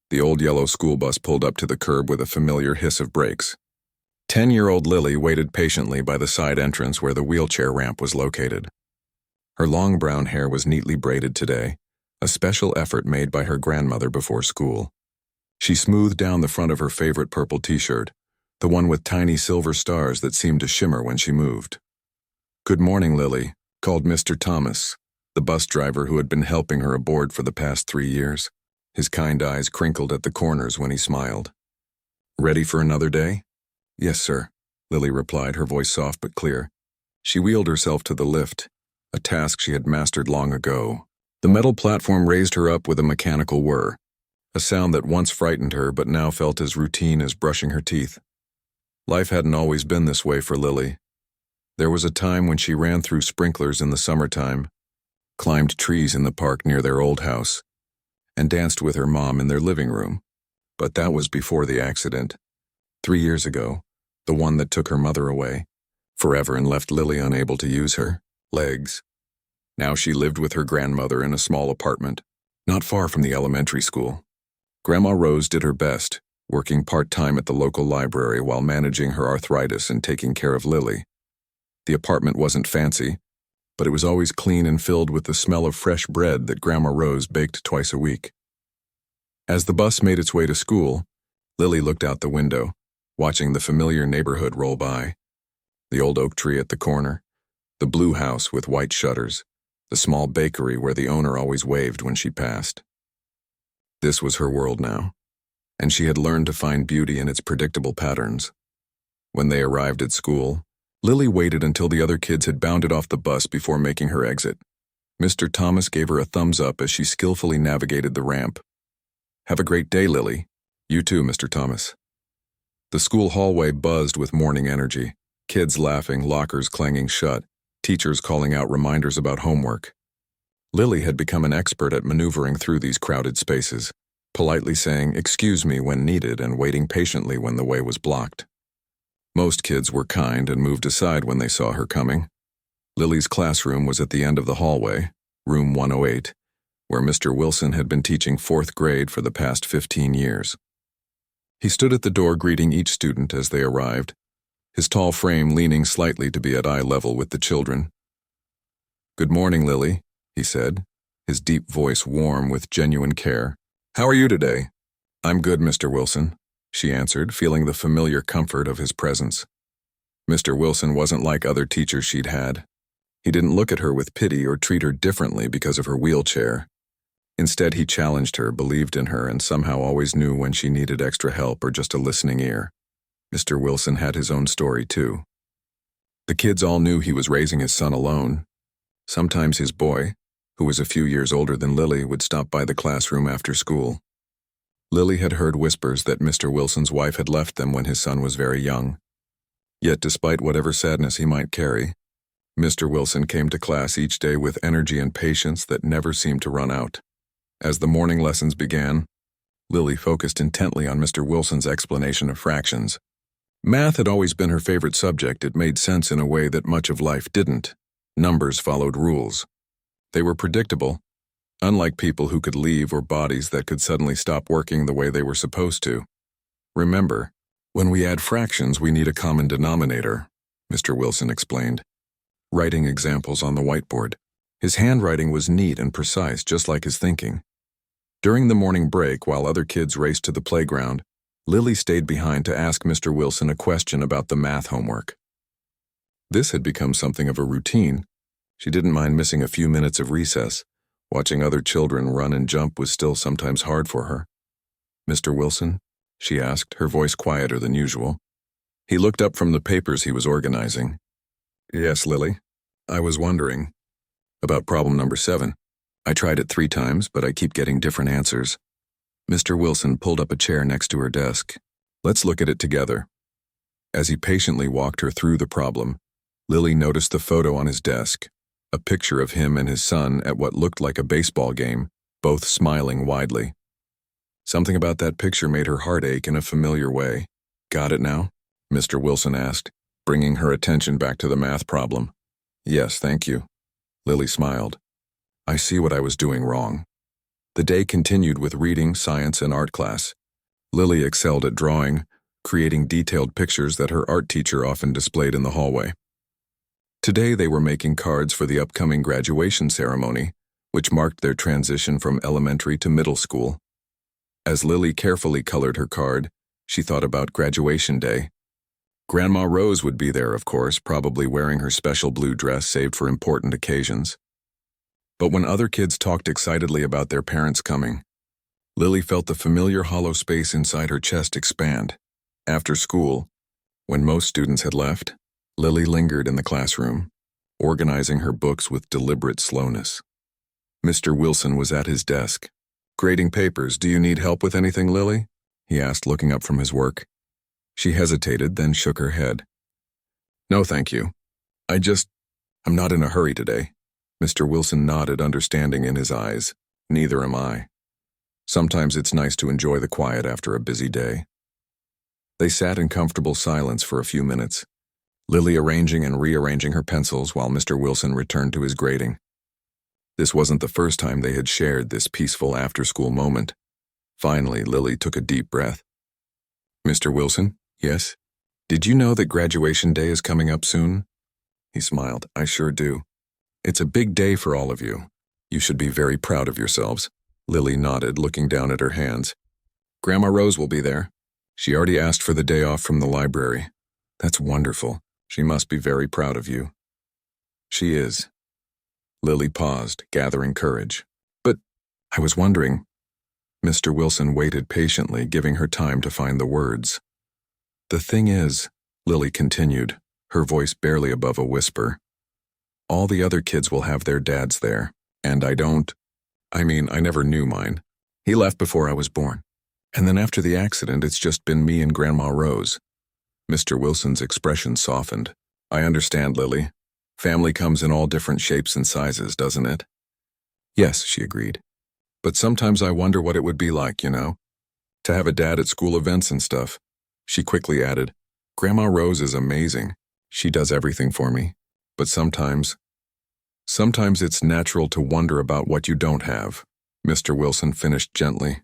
The old yellow school bus pulled up to the curb with a familiar hiss of brakes. 10-year-old Lily waited patiently by the side entrance where the wheelchair ramp was located. Her long brown hair was neatly braided today, a special effort made by her grandmother before school. She smoothed down the front of her favorite purple t-shirt, the one with tiny silver stars that seemed to shimmer when she moved. "Good morning, Lily," called Mr. Thomas, the bus driver who had been helping her aboard for the past 3 years. His kind eyes crinkled at the corners when he smiled. "Ready for another day?" "Yes, sir," Lily replied, her voice soft but clear. She wheeled herself to the lift, a task she had mastered long ago. The metal platform raised her up with a mechanical whir, a sound that once frightened her but now felt as routine as brushing her teeth. Life hadn't always been this way for Lily. There was a time when she ran through sprinklers in the summertime, climbed trees in the park near their old house, and danced with her mom in their living room. But that was before the accident. 3 years ago, the one that took her mother away, forever, and left Lily unable to use her legs. Now she lived with her grandmother in a small apartment, not far from the elementary school. Grandma Rose did her best, working part-time at the local library while managing her arthritis and taking care of Lily. The apartment wasn't fancy, but it was always clean and filled with the smell of fresh bread that Grandma Rose baked twice a week. As the bus made its way to school, Lily looked out the window, watching the familiar neighborhood roll by. The old oak tree at the corner, the blue house with white shutters, the small bakery where the owner always waved when she passed. This was her world now, and she had learned to find beauty in its predictable patterns. When they arrived at school, Lily waited until the other kids had bounded off the bus before making her exit. Mr. Thomas gave her a thumbs up as she skillfully navigated the ramp. "Have a great day, Lily." "You too, Mr. Thomas." The school hallway buzzed with morning energy, kids laughing, lockers clanging shut, teachers calling out reminders about homework. Lily had become an expert at maneuvering through these crowded spaces, politely saying "excuse me" when needed and waiting patiently when the way was blocked. Most kids were kind and moved aside when they saw her coming. Lily's classroom was at the end of the hallway, room 108, where Mr. Wilson had been teaching 4th grade for the past 15 years. He stood at the door greeting each student as they arrived, his tall frame leaning slightly to be at eye level with the children. "Good morning, Lily," he said, his deep voice warm with genuine care. "How are you today?" "I'm good, Mr. Wilson," she answered, feeling the familiar comfort of his presence. Mr. Wilson wasn't like other teachers she'd had. He didn't look at her with pity or treat her differently because of her wheelchair. Instead, he challenged her, believed in her, and somehow always knew when she needed extra help or just a listening ear. Mr. Wilson had his own story, too. The kids all knew he was raising his son alone. Sometimes his boy, who was a few years older than Lily, would stop by the classroom after school. Lily had heard whispers that Mr. Wilson's wife had left them when his son was very young. Yet despite whatever sadness he might carry, Mr. Wilson came to class each day with energy and patience that never seemed to run out. As the morning lessons began, Lily focused intently on Mr. Wilson's explanation of fractions. Math had always been her favorite subject. It made sense in a way that much of life didn't. Numbers followed rules. They were predictable, unlike people who could leave or bodies that could suddenly stop working the way they were supposed to. "Remember, when we add fractions, we need a common denominator," Mr. Wilson explained, writing examples on the whiteboard. His handwriting was neat and precise, just like his thinking. During the morning break, while other kids raced to the playground, Lily stayed behind to ask Mr. Wilson a question about the math homework. This had become something of a routine. She didn't mind missing a few minutes of recess. Watching other children run and jump was still sometimes hard for her. "Mr. Wilson?" she asked, her voice quieter than usual. He looked up from the papers he was organizing. "Yes, Lily. I was wondering about problem number 7. I tried it 3 times, but I keep getting different answers." Mr. Wilson pulled up a chair next to her desk. "Let's look at it together." As he patiently walked her through the problem, Lily noticed the photo on his desk, a picture of him and his son at what looked like a baseball game, both smiling widely. Something about that picture made her heart ache in a familiar way. "Got it now?" Mr. Wilson asked, bringing her attention back to the math problem. "Yes, thank you." Lily smiled. "I see what I was doing wrong." The day continued with reading, science, and art class. Lily excelled at drawing, creating detailed pictures that her art teacher often displayed in the hallway. Today they were making cards for the upcoming graduation ceremony, which marked their transition from elementary to middle school. As Lily carefully colored her card, she thought about graduation day. Grandma Rose would be there, of course, probably wearing her special blue dress saved for important occasions. But when other kids talked excitedly about their parents coming, Lily felt the familiar hollow space inside her chest expand. After school, when most students had left, Lily lingered in the classroom, organizing her books with deliberate slowness. Mr. Wilson was at his desk. "Grading papers. Do you need help with anything, Lily?" he asked, looking up from his work. She hesitated, then shook her head. "No, thank you. I'm not in a hurry today." Mr. Wilson nodded, understanding in his eyes. "Neither am I. Sometimes it's nice to enjoy the quiet after a busy day." They sat in comfortable silence for a few minutes, Lily arranging and rearranging her pencils while Mr. Wilson returned to his grading. This wasn't the first time they had shared this peaceful after-school moment. Finally, Lily took a deep breath. "Mr. Wilson?" "Yes?" "Did you know that graduation day is coming up soon?" He smiled. "I sure do. It's a big day for all of you. You should be very proud of yourselves." Lily nodded, looking down at her hands. "Grandma Rose will be there. She already asked for the day off from the library." "That's wonderful. She must be very proud of you." "She is." Lily paused, gathering courage. "But I was wondering." Mr. Wilson waited patiently, giving her time to find the words. "The thing is," Lily continued, her voice barely above a whisper, "all the other kids will have their dads there, and I never knew mine. He left before I was born. And then after the accident, it's just been me and Grandma Rose." Mr. Wilson's expression softened. "I understand, Lily. Family comes in all different shapes and sizes, doesn't it?" "Yes," she agreed. "But sometimes I wonder what it would be like, to have a dad at school events and stuff." She quickly added, "Grandma Rose is amazing. She does everything for me. But sometimes it's natural to wonder about what you don't have." Mr. Wilson finished gently.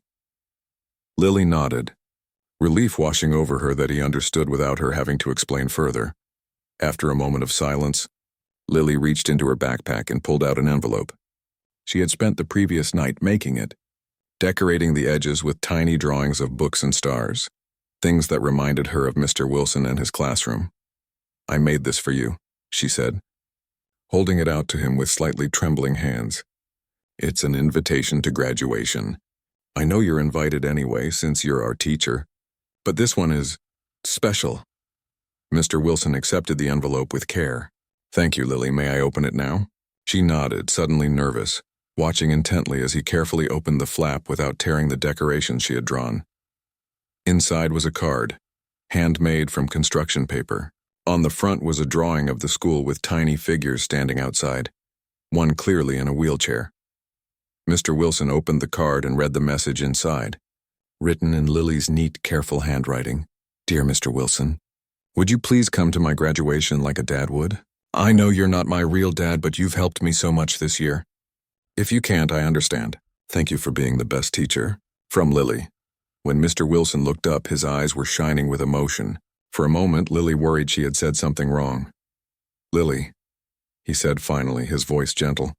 Lily nodded, relief washing over her that he understood without her having to explain further. After a moment of silence, Lily reached into her backpack and pulled out an envelope. She had spent the previous night making it, decorating the edges with tiny drawings of books and stars, things that reminded her of Mr. Wilson and his classroom. "I made this for you," she said, holding it out to him with slightly trembling hands. "It's an invitation to graduation. I know you're invited anyway, since you're our teacher, but this one is special." Mr. Wilson accepted the envelope with care. "Thank you, Lily. May I open it now?" She nodded, suddenly nervous, watching intently as he carefully opened the flap without tearing the decorations she had drawn. Inside was a card, handmade from construction paper. On the front was a drawing of the school with tiny figures standing outside, one clearly in a wheelchair. Mr. Wilson opened the card and read the message inside, written in Lily's neat, careful handwriting. "Dear Mr. Wilson, would you please come to my graduation like a dad would? I know you're not my real dad, but you've helped me so much this year. If you can't, I understand. Thank you for being the best teacher. From Lily." When Mr. Wilson looked up, his eyes were shining with emotion. For a moment, Lily worried she had said something wrong. "Lily," he said finally, his voice gentle,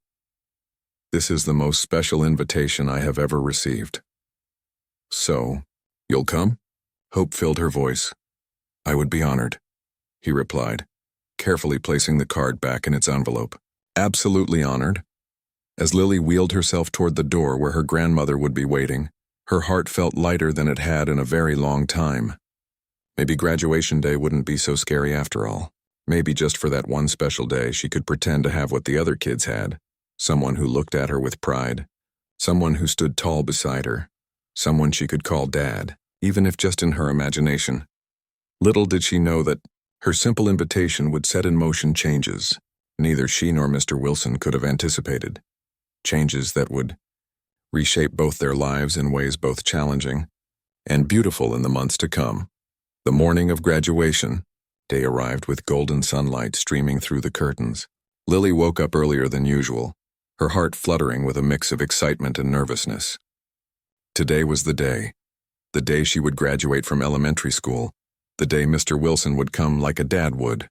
"this is the most special invitation I have ever received. So, you'll come?" Hope filled her voice. "I would be honored," he replied, carefully placing the card back in its envelope. "Absolutely honored." As Lily wheeled herself toward the door where her grandmother would be waiting, her heart felt lighter than it had in a very long time. Maybe graduation day wouldn't be so scary after all. Maybe just for that one special day she could pretend to have what the other kids had. Someone who looked at her with pride. Someone who stood tall beside her. Someone she could call Dad, even if just in her imagination. Little did she know that her simple invitation would set in motion changes neither she nor Mr. Wilson could have anticipated. Changes that would reshape both their lives in ways both challenging and beautiful in the months to come. The morning of graduation day arrived with golden sunlight streaming through the curtains. Lily woke up earlier than usual, her heart fluttering with a mix of excitement and nervousness. Today was the day she would graduate from elementary school, the day Mr. Wilson would come like a dad would.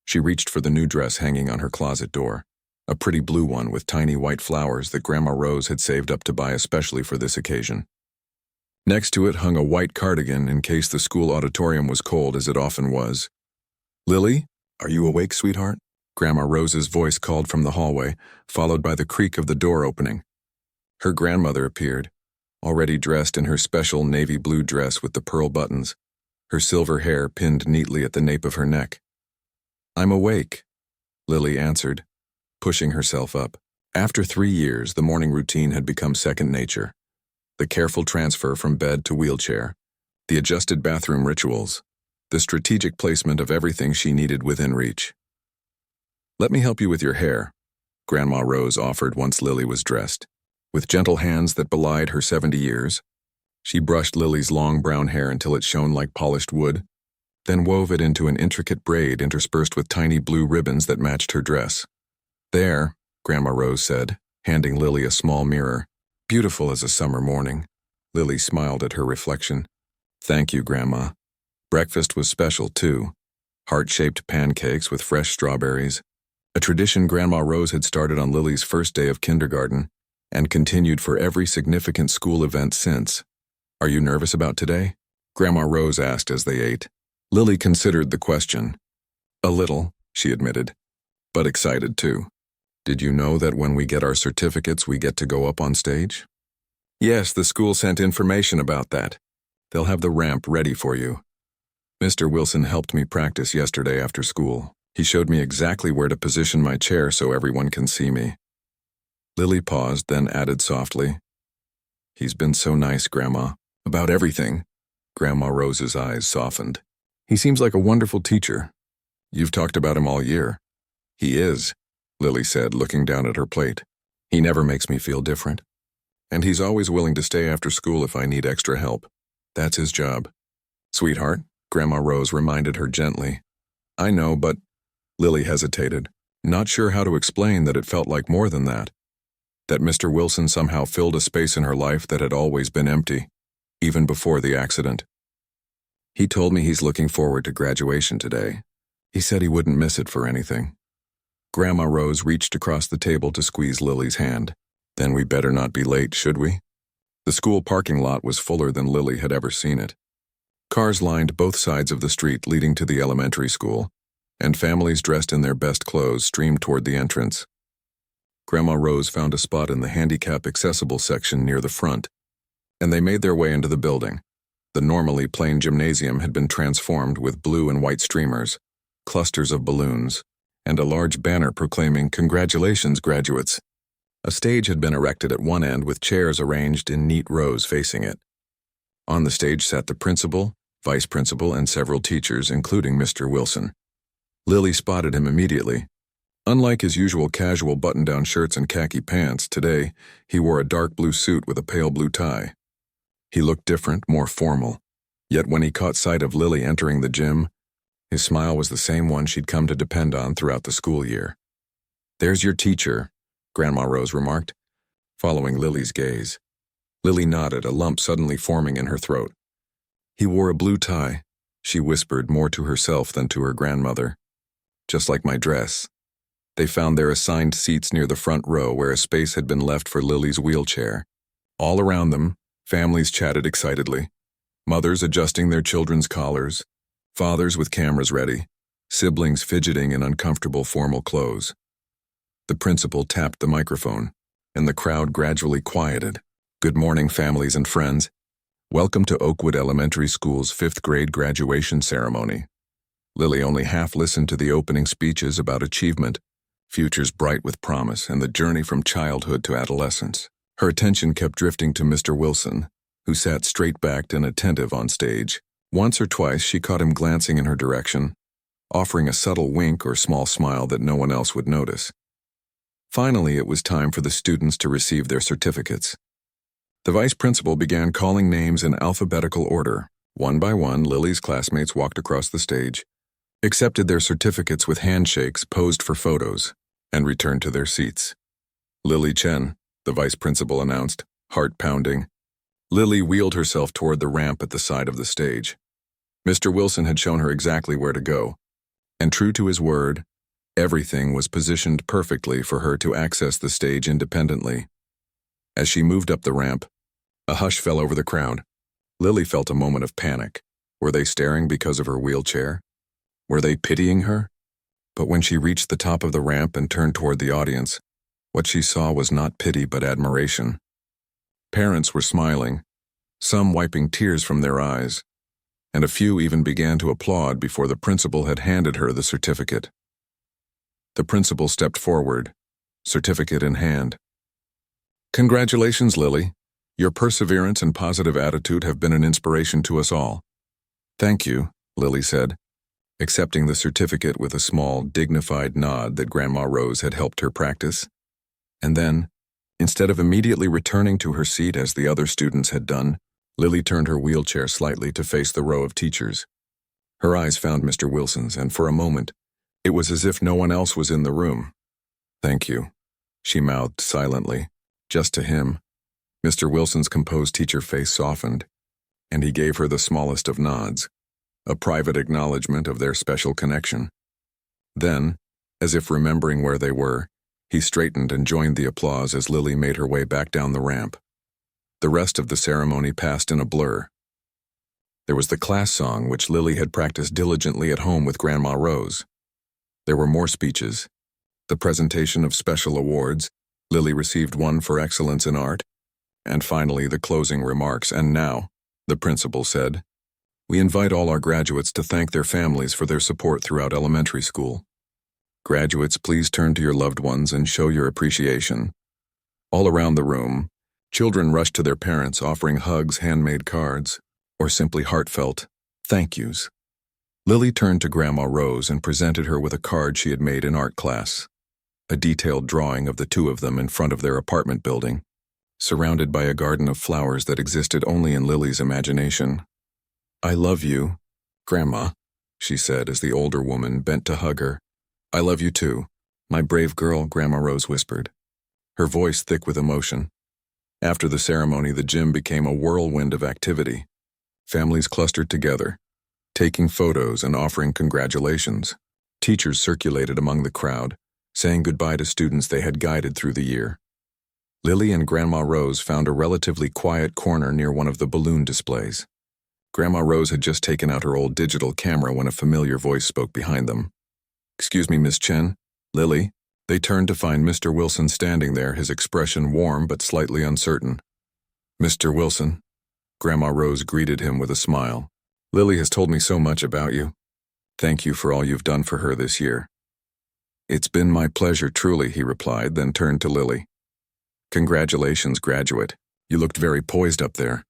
She reached for the new dress hanging on her closet door, a pretty blue one with tiny white flowers that Grandma Rose had saved up to buy especially for this occasion. Next to it hung a white cardigan in case the school auditorium was cold as it often was. "Lily, are you awake, sweetheart?" Grandma Rose's voice called from the hallway, followed by the creak of the door opening. Her grandmother appeared, already dressed in her special navy blue dress with the pearl buttons, her silver hair pinned neatly at the nape of her neck. "I'm awake," Lily answered, pushing herself up. After 3 years, the morning routine had become second nature. The careful transfer from bed to wheelchair, the adjusted bathroom rituals, the strategic placement of everything she needed within reach. "Let me help you with your hair," Grandma Rose offered once Lily was dressed. With gentle hands that belied her 70 years, she brushed Lily's long brown hair until it shone like polished wood, then wove it into an intricate braid interspersed with tiny blue ribbons that matched her dress. "There," Grandma Rose said, handing Lily a small mirror. "Beautiful as a summer morning." Lily smiled at her reflection. "Thank you, Grandma." Breakfast was special, too. Heart-shaped pancakes with fresh strawberries, a tradition Grandma Rose had started on Lily's first day of kindergarten and continued for every significant school event since. "Are you nervous about today?" Grandma Rose asked as they ate. Lily considered the question. "A little," she admitted, "but excited too. Did you know that when we get our certificates, we get to go up on stage?" "Yes, the school sent information about that. They'll have the ramp ready for you. Mr. Wilson helped me practice yesterday after school. He showed me exactly where to position my chair so everyone can see me." Lily paused, then added softly, "He's been so nice, Grandma, about everything." Grandma Rose's eyes softened. "He seems like a wonderful teacher. You've talked about him all year." "He is," Lily said, looking down at her plate. "He never makes me feel different. And he's always willing to stay after school if I need extra help. That's his job." "Sweetheart," Grandma Rose reminded her gently. "I know, but—" Lily hesitated, not sure how to explain that it felt like more than that. That Mr. Wilson somehow filled a space in her life that had always been empty, even before the accident. "He told me he's looking forward to graduation today. He said he wouldn't miss it for anything." Grandma Rose reached across the table to squeeze Lily's hand. "Then we better not be late, should we?" The school parking lot was fuller than Lily had ever seen it. Cars lined both sides of the street leading to the elementary school, and families dressed in their best clothes streamed toward the entrance. Grandma Rose found a spot in the handicap-accessible section near the front, and they made their way into the building. The normally plain gymnasium had been transformed with blue and white streamers, clusters of balloons, and a large banner proclaiming "Congratulations, graduates." A stage had been erected at one end with chairs arranged in neat rows facing it. On the stage sat the principal, vice principal, and several teachers, including Mr. Wilson. Lily spotted him immediately. Unlike his usual casual button-down shirts and khaki pants, today he wore a dark blue suit with a pale blue tie. He looked different, more formal. Yet when he caught sight of Lily entering the gym, his smile was the same one she'd come to depend on throughout the school year. "There's your teacher," Grandma Rose remarked, following Lily's gaze. Lily nodded, a lump suddenly forming in her throat. "He wore a blue tie," she whispered more to herself than to her grandmother. "Just like my dress." They found their assigned seats near the front row where a space had been left for Lily's wheelchair. All around them, families chatted excitedly. Mothers adjusting their children's collars, fathers with cameras ready, siblings fidgeting in uncomfortable formal clothes. The principal tapped the microphone, and the crowd gradually quieted. "Good morning, families and friends. Welcome to Oakwood Elementary School's 5th grade graduation ceremony." Lily only half listened to the opening speeches about achievement, futures bright with promise, and the journey from childhood to adolescence. Her attention kept drifting to Mr. Wilson, who sat straight-backed and attentive on stage. Once or twice she caught him glancing in her direction, offering a subtle wink or small smile that no one else would notice. Finally, it was time for the students to receive their certificates. The vice principal began calling names in alphabetical order. One by one, Lily's classmates walked across the stage, accepted their certificates with handshakes, posed for photos, and returned to their seats. "Lily Chen," the vice principal announced, heart pounding, Lily wheeled herself toward the ramp at the side of the stage. Mr. Wilson had shown her exactly where to go, and true to his word, everything was positioned perfectly for her to access the stage independently. As she moved up the ramp, a hush fell over the crowd. Lily felt a moment of panic. Were they staring because of her wheelchair? Were they pitying her? But when she reached the top of the ramp and turned toward the audience, what she saw was not pity but admiration. Parents were smiling, some wiping tears from their eyes, and a few even began to applaud before the principal had handed her the certificate. The principal stepped forward, certificate in hand. "Congratulations, Lily. Your perseverance and positive attitude have been an inspiration to us all." "Thank you," Lily said, accepting the certificate with a small, dignified nod that Grandma Rose had helped her practice. And then, instead of immediately returning to her seat as the other students had done, Lily turned her wheelchair slightly to face the row of teachers. Her eyes found Mr. Wilson's, and for a moment, it was as if no one else was in the room. "Thank you," she mouthed silently, just to him. Mr. Wilson's composed teacher face softened, and he gave her the smallest of nods, a private acknowledgement of their special connection. Then, as if remembering where they were, he straightened and joined the applause as Lily made her way back down the ramp. The rest of the ceremony passed in a blur. There was the class song, which Lily had practiced diligently at home with Grandma Rose. There were more speeches. The presentation of special awards. Lily received one for excellence in art. And finally, the closing remarks. "And now," the principal said, "we invite all our graduates to thank their families for their support throughout elementary school. Graduates, please turn to your loved ones and show your appreciation." All around the room, children rushed to their parents, offering hugs, handmade cards, or simply heartfelt thank yous. Lily turned to Grandma Rose and presented her with a card she had made in art class, a detailed drawing of the two of them in front of their apartment building, surrounded by a garden of flowers that existed only in Lily's imagination. "I love you, Grandma," she said as the older woman bent to hug her. "I love you too, my brave girl," Grandma Rose whispered, her voice thick with emotion. After the ceremony, the gym became a whirlwind of activity. Families clustered together, taking photos and offering congratulations. Teachers circulated among the crowd, saying goodbye to students they had guided through the year. Lily and Grandma Rose found a relatively quiet corner near one of the balloon displays. Grandma Rose had just taken out her old digital camera when a familiar voice spoke behind them. "Excuse me, Miss Chen, Lily." They turned to find Mr. Wilson standing there, his expression warm but slightly uncertain. "Mr. Wilson," Grandma Rose greeted him with a smile. "Lily has told me so much about you. Thank you for all you've done for her this year." "It's been my pleasure, truly," he replied, then turned to Lily. "Congratulations, graduate. You looked very poised up there."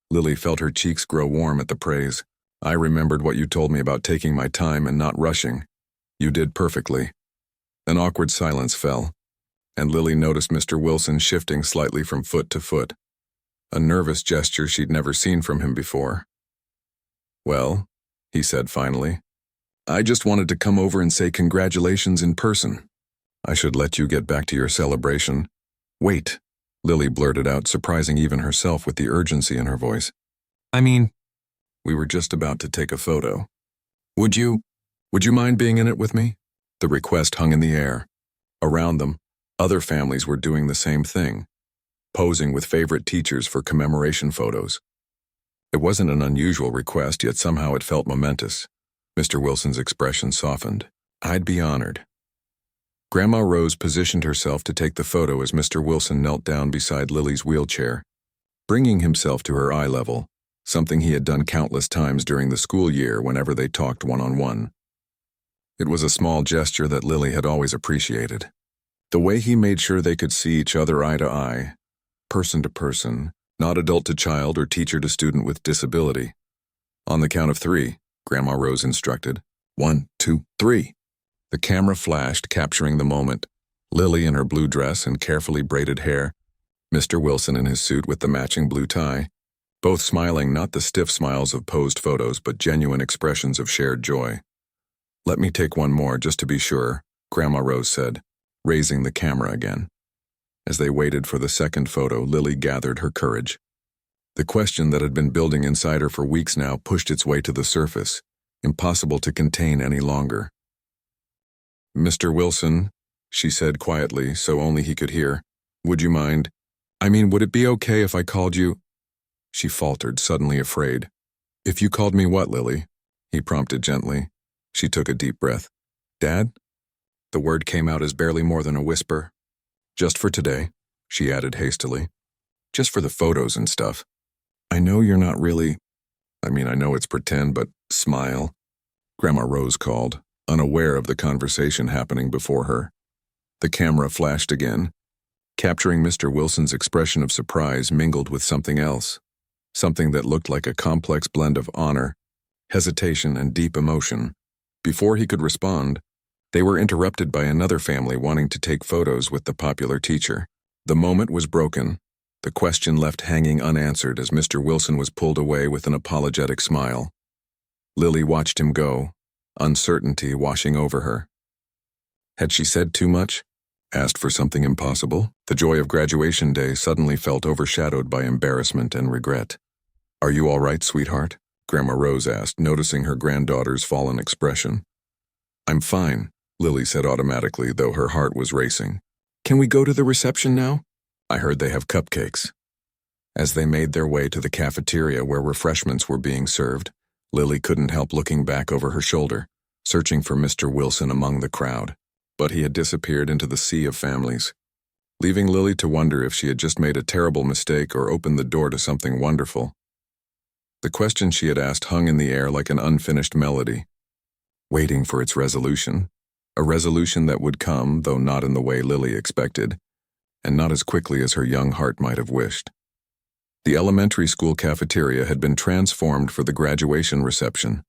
Lily felt her cheeks grow warm at the praise. "I remembered what you told me about taking my time and not rushing. You did perfectly." An awkward silence fell, and Lily noticed Mr. Wilson shifting slightly from foot to foot, a nervous gesture she'd never seen from him before. "Well," he said finally, "I just wanted to come over and say congratulations in person. I should let you get back to your celebration." "Wait," Lily blurted out, surprising even herself with the urgency in her voice. "I mean, we were just about to take a photo. Would you mind being in it with me?" The request hung in the air. Around them, other families were doing the same thing, posing with favorite teachers for commemoration photos. It wasn't an unusual request, yet somehow it felt momentous. Mr. Wilson's expression softened. "I'd be honored." Grandma Rose positioned herself to take the photo as Mr. Wilson knelt down beside Lily's wheelchair, bringing himself to her eye level, something he had done countless times during the school year whenever they talked one-on-one. It was a small gesture that Lily had always appreciated. The way he made sure they could see each other eye to eye, person to person, not adult to child or teacher to student with disability. "On the count of 3, Grandma Rose instructed. 1, 2, 3. The camera flashed, capturing the moment. Lily in her blue dress and carefully braided hair, Mr. Wilson in his suit with the matching blue tie, both smiling, not the stiff smiles of posed photos, but genuine expressions of shared joy. "Let me take one more, just to be sure," Grandma Rose said, raising the camera again. As they waited for the second photo, Lily gathered her courage. The question that had been building inside her for weeks now pushed its way to the surface, impossible to contain any longer. "Mr. Wilson," she said quietly, so only he could hear, "would you mind? Would it be okay if I called you—" She faltered, suddenly afraid. "If you called me what, Lily?" he prompted gently. She took a deep breath. "Dad?" The word came out as barely more than a whisper. "Just for today," she added hastily. "Just for the photos and stuff. I know you're not really— I know it's pretend, but smile." Grandma Rose called, unaware of the conversation happening before her. The camera flashed again, capturing Mr. Wilson's expression of surprise mingled with something else, something that looked like a complex blend of honor, hesitation, and deep emotion. Before he could respond, they were interrupted by another family wanting to take photos with the popular teacher. The moment was broken, the question left hanging unanswered as Mr. Wilson was pulled away with an apologetic smile. Lily watched him go, uncertainty washing over her. Had she said too much? Asked for something impossible? The joy of graduation day suddenly felt overshadowed by embarrassment and regret. "Are you all right, sweetheart?" Grandma Rose asked, noticing her granddaughter's fallen expression. "I'm fine," Lily said automatically, though her heart was racing. "Can we go to the reception now? I heard they have cupcakes." As they made their way to the cafeteria where refreshments were being served, Lily couldn't help looking back over her shoulder, searching for Mr. Wilson among the crowd. But he had disappeared into the sea of families, leaving Lily to wonder if she had just made a terrible mistake or opened the door to something wonderful. The question she had asked hung in the air like an unfinished melody, waiting for its resolution, a resolution that would come, though not in the way Lily expected, and not as quickly as her young heart might have wished. The elementary school cafeteria had been transformed for the graduation reception.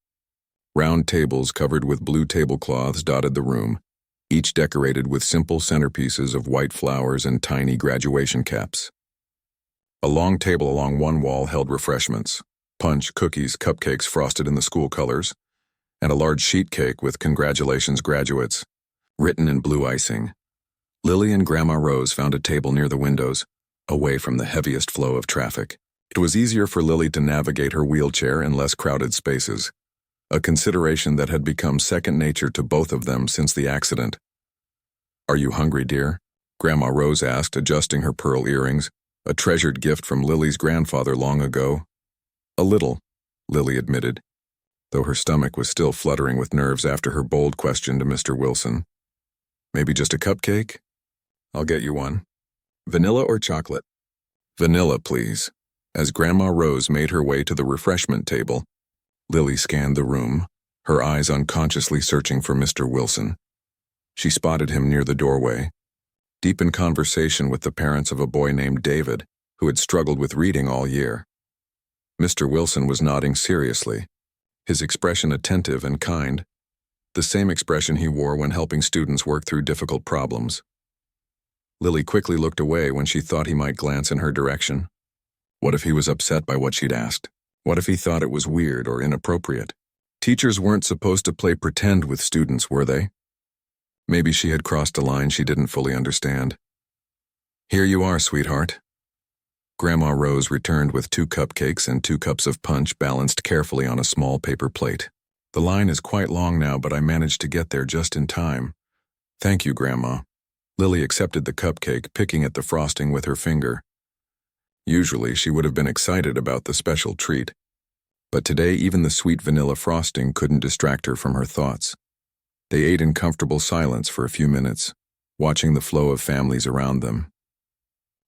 Round tables covered with blue tablecloths dotted the room, each decorated with simple centerpieces of white flowers and tiny graduation caps. A long table along one wall held refreshments, punch, cookies, cupcakes frosted in the school colors, and a large sheet cake with "Congratulations, graduates," written in blue icing. Lily and Grandma Rose found a table near the windows, away from the heaviest flow of traffic. It was easier for Lily to navigate her wheelchair in less crowded spaces, a consideration that had become second nature to both of them since the accident. "Are you hungry, dear?" Grandma Rose asked, adjusting her pearl earrings, a treasured gift from Lily's grandfather long ago. "A little," Lily admitted, though her stomach was still fluttering with nerves after her bold question to Mr. Wilson. "Maybe just a cupcake? I'll get you one. Vanilla or chocolate?" "Vanilla, please." As Grandma Rose made her way to the refreshment table, Lily scanned the room, her eyes unconsciously searching for Mr. Wilson. She spotted him near the doorway, deep in conversation with the parents of a boy named David, who had struggled with reading all year. Mr. Wilson was nodding seriously, his expression attentive and kind, the same expression he wore when helping students work through difficult problems. Lily quickly looked away when she thought he might glance in her direction. What if he was upset by what she'd asked? What if he thought it was weird or inappropriate? Teachers weren't supposed to play pretend with students, were they? Maybe she had crossed a line she didn't fully understand. "Here you are, sweetheart." Grandma Rose returned with 2 cupcakes and 2 cups of punch balanced carefully on a small paper plate. "The line is quite long now, but I managed to get there just in time." "Thank you, Grandma." Lily accepted the cupcake, picking at the frosting with her finger. Usually, she would have been excited about the special treat, but today even the sweet vanilla frosting couldn't distract her from her thoughts. They ate in comfortable silence for a few minutes, watching the flow of families around them.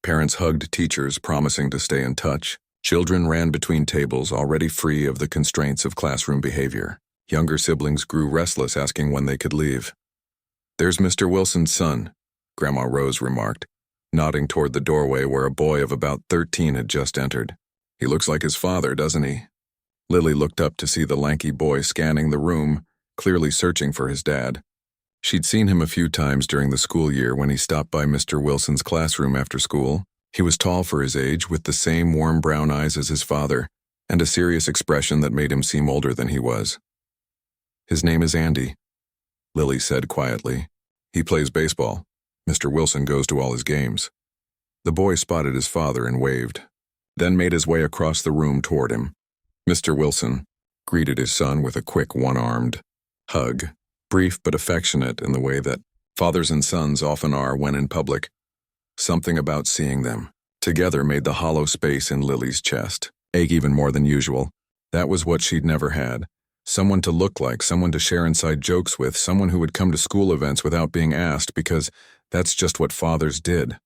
Parents hugged teachers, promising to stay in touch. Children ran between tables, already free of the constraints of classroom behavior. Younger siblings grew restless, asking when they could leave. "There's Mr. Wilson's son," Grandma Rose remarked, nodding toward the doorway where a boy of about 13 had just entered. "He looks like his father, doesn't he?" Lily looked up to see the lanky boy scanning the room, clearly searching for his dad. She'd seen him a few times during the school year when he stopped by Mr. Wilson's classroom after school. He was tall for his age, with the same warm brown eyes as his father, and a serious expression that made him seem older than he was. "His name is Andy," Lily said quietly. "He plays baseball. Mr. Wilson goes to all his games." The boy spotted his father and waved. then made his way across the room toward him. Mr. Wilson greeted his son with a quick one-armed hug, brief but affectionate in the way that fathers and sons often are when in public. Something about seeing them together made the hollow space in Lily's chest ache even more than usual. That was what she'd never had. Someone to look like, someone to share inside jokes with, someone who would come to school events without being asked because that's just what fathers did.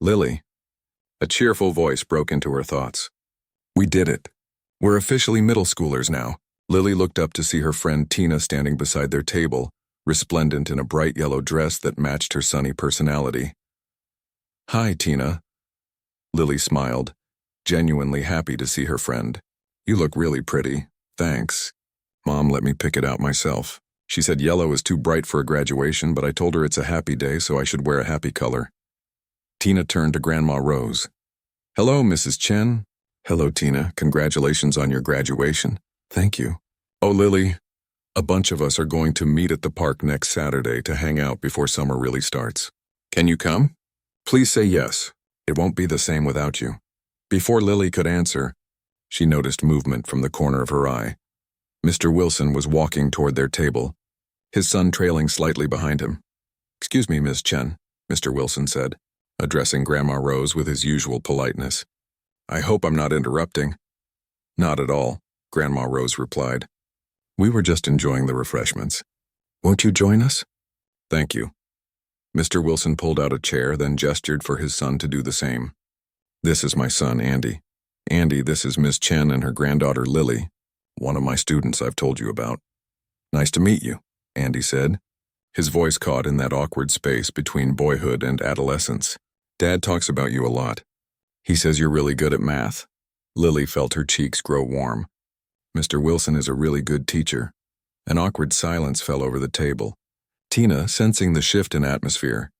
Lily. A cheerful voice broke into her thoughts. We did it. We're officially middle schoolers now. Lily looked up to see her friend Tina standing beside their table, resplendent in a bright yellow dress that matched her sunny personality. Hi, Tina. Lily smiled, genuinely happy to see her friend. You look really pretty. Thanks. Mom let me pick it out myself. She said yellow is too bright for a graduation, but I told her it's a happy day, so I should wear a happy color. Tina turned to Grandma Rose. Hello, Mrs. Chen. Hello, Tina. Congratulations on your graduation. Thank you. Oh, Lily, a bunch of us are going to meet at the park next Saturday to hang out before summer really starts. Can you come? Please say yes. It won't be the same without you. Before Lily could answer, she noticed movement from the corner of her eye. Mr. Wilson was walking toward their table, his son trailing slightly behind him. Excuse me, Miss Chen, Mr. Wilson said, addressing Grandma Rose with his usual politeness. I hope I'm not interrupting. Not at all, Grandma Rose replied. We were just enjoying the refreshments. Won't you join us? Thank you. Mr. Wilson pulled out a chair, then gestured for his son to do the same. This is my son, Andy. Andy, this is Miss Chen and her granddaughter, Lily, one of my students I've told you about. Nice to meet you, Andy said, his voice caught in that awkward space between boyhood and adolescence. Dad talks about you a lot. He says you're really good at math. Lily felt her cheeks grow warm. Mr. Wilson is a really good teacher. An awkward silence fell over the table. Tina, sensing the shift in atmosphere,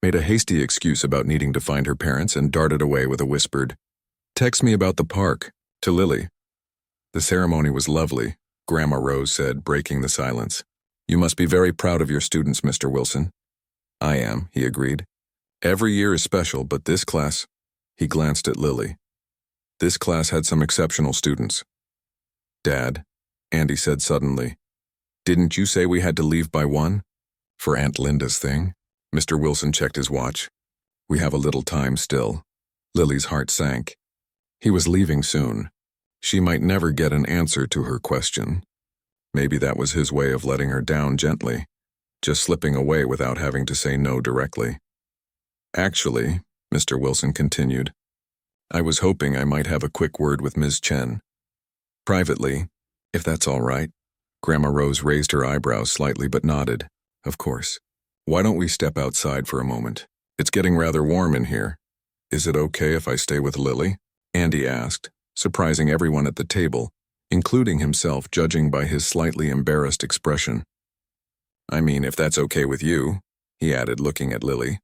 made a hasty excuse about needing to find her parents and darted away with a whispered, Text me about the park, to Lily. The ceremony was lovely, Grandma Rose said, breaking the silence. You must be very proud of your students, Mr. Wilson. I am, he agreed. Every year is special, but this class, he glanced at Lily. This class had some exceptional students. Dad, Andy said suddenly, didn't you say we had to leave by 1? For Aunt Linda's thing? Mr. Wilson checked his watch. We have a little time still. Lily's heart sank. He was leaving soon. She might never get an answer to her question. Maybe that was his way of letting her down gently, just slipping away without having to say no directly. Actually, Mr. Wilson continued, I was hoping I might have a quick word with Ms. Chen. Privately, if that's all right. Grandma Rose raised her eyebrows slightly but nodded. Of course. Why don't we step outside for a moment? It's getting rather warm in here. Is it okay if I stay with Lily? Andy asked, surprising everyone at the table, including himself, judging by his slightly embarrassed expression. I mean, if that's okay with you, he added, looking at Lily.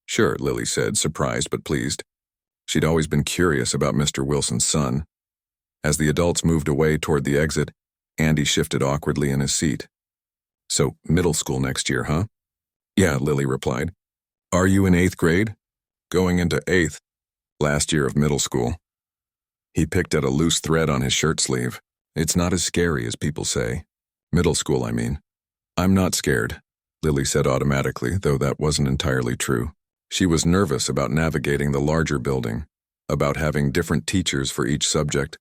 Sure, Lily said, surprised but pleased. She'd always been curious about Mr. Wilson's son. As the adults moved away toward the exit, Andy shifted awkwardly in his seat. So, middle school next year, huh? Yeah, Lily replied. Are you in 8th grade? Going into 8th. Last year of middle school. He picked at a loose thread on his shirt sleeve. It's not as scary as people say. Middle school, I mean. I'm not scared, Lily said automatically, though that wasn't entirely true. She was nervous about navigating the larger building, about having different teachers for each subject,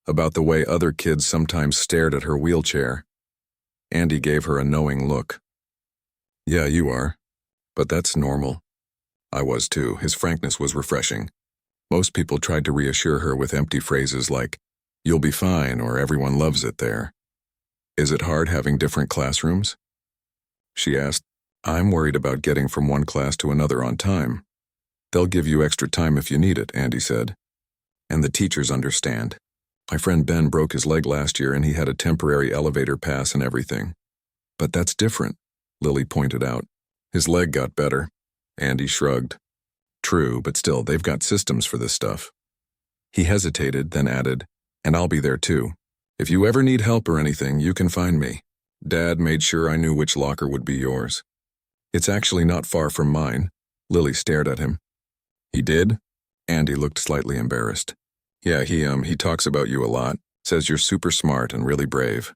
about the way other kids sometimes stared at her wheelchair. Andy gave her a knowing look. Yeah, you are. But that's normal. I was too. His frankness was refreshing. Most people tried to reassure her with empty phrases like, you'll be fine, or everyone loves it there. Is it hard having different classrooms? She asked. I'm worried about getting from one class to another on time. They'll give you extra time if you need it, Andy said. And the teachers understand. My friend Ben broke his leg last year and he had a temporary elevator pass and everything. But that's different, Lily pointed out. His leg got better. Andy shrugged. True, but still, they've got systems for this stuff. He hesitated, then added, and I'll be there too. If you ever need help or anything, you can find me. Dad made sure I knew which locker would be yours. It's actually not far from mine. Lily stared at him. He did? Andy looked slightly embarrassed. Yeah, he talks about you a lot, says you're super smart and really brave.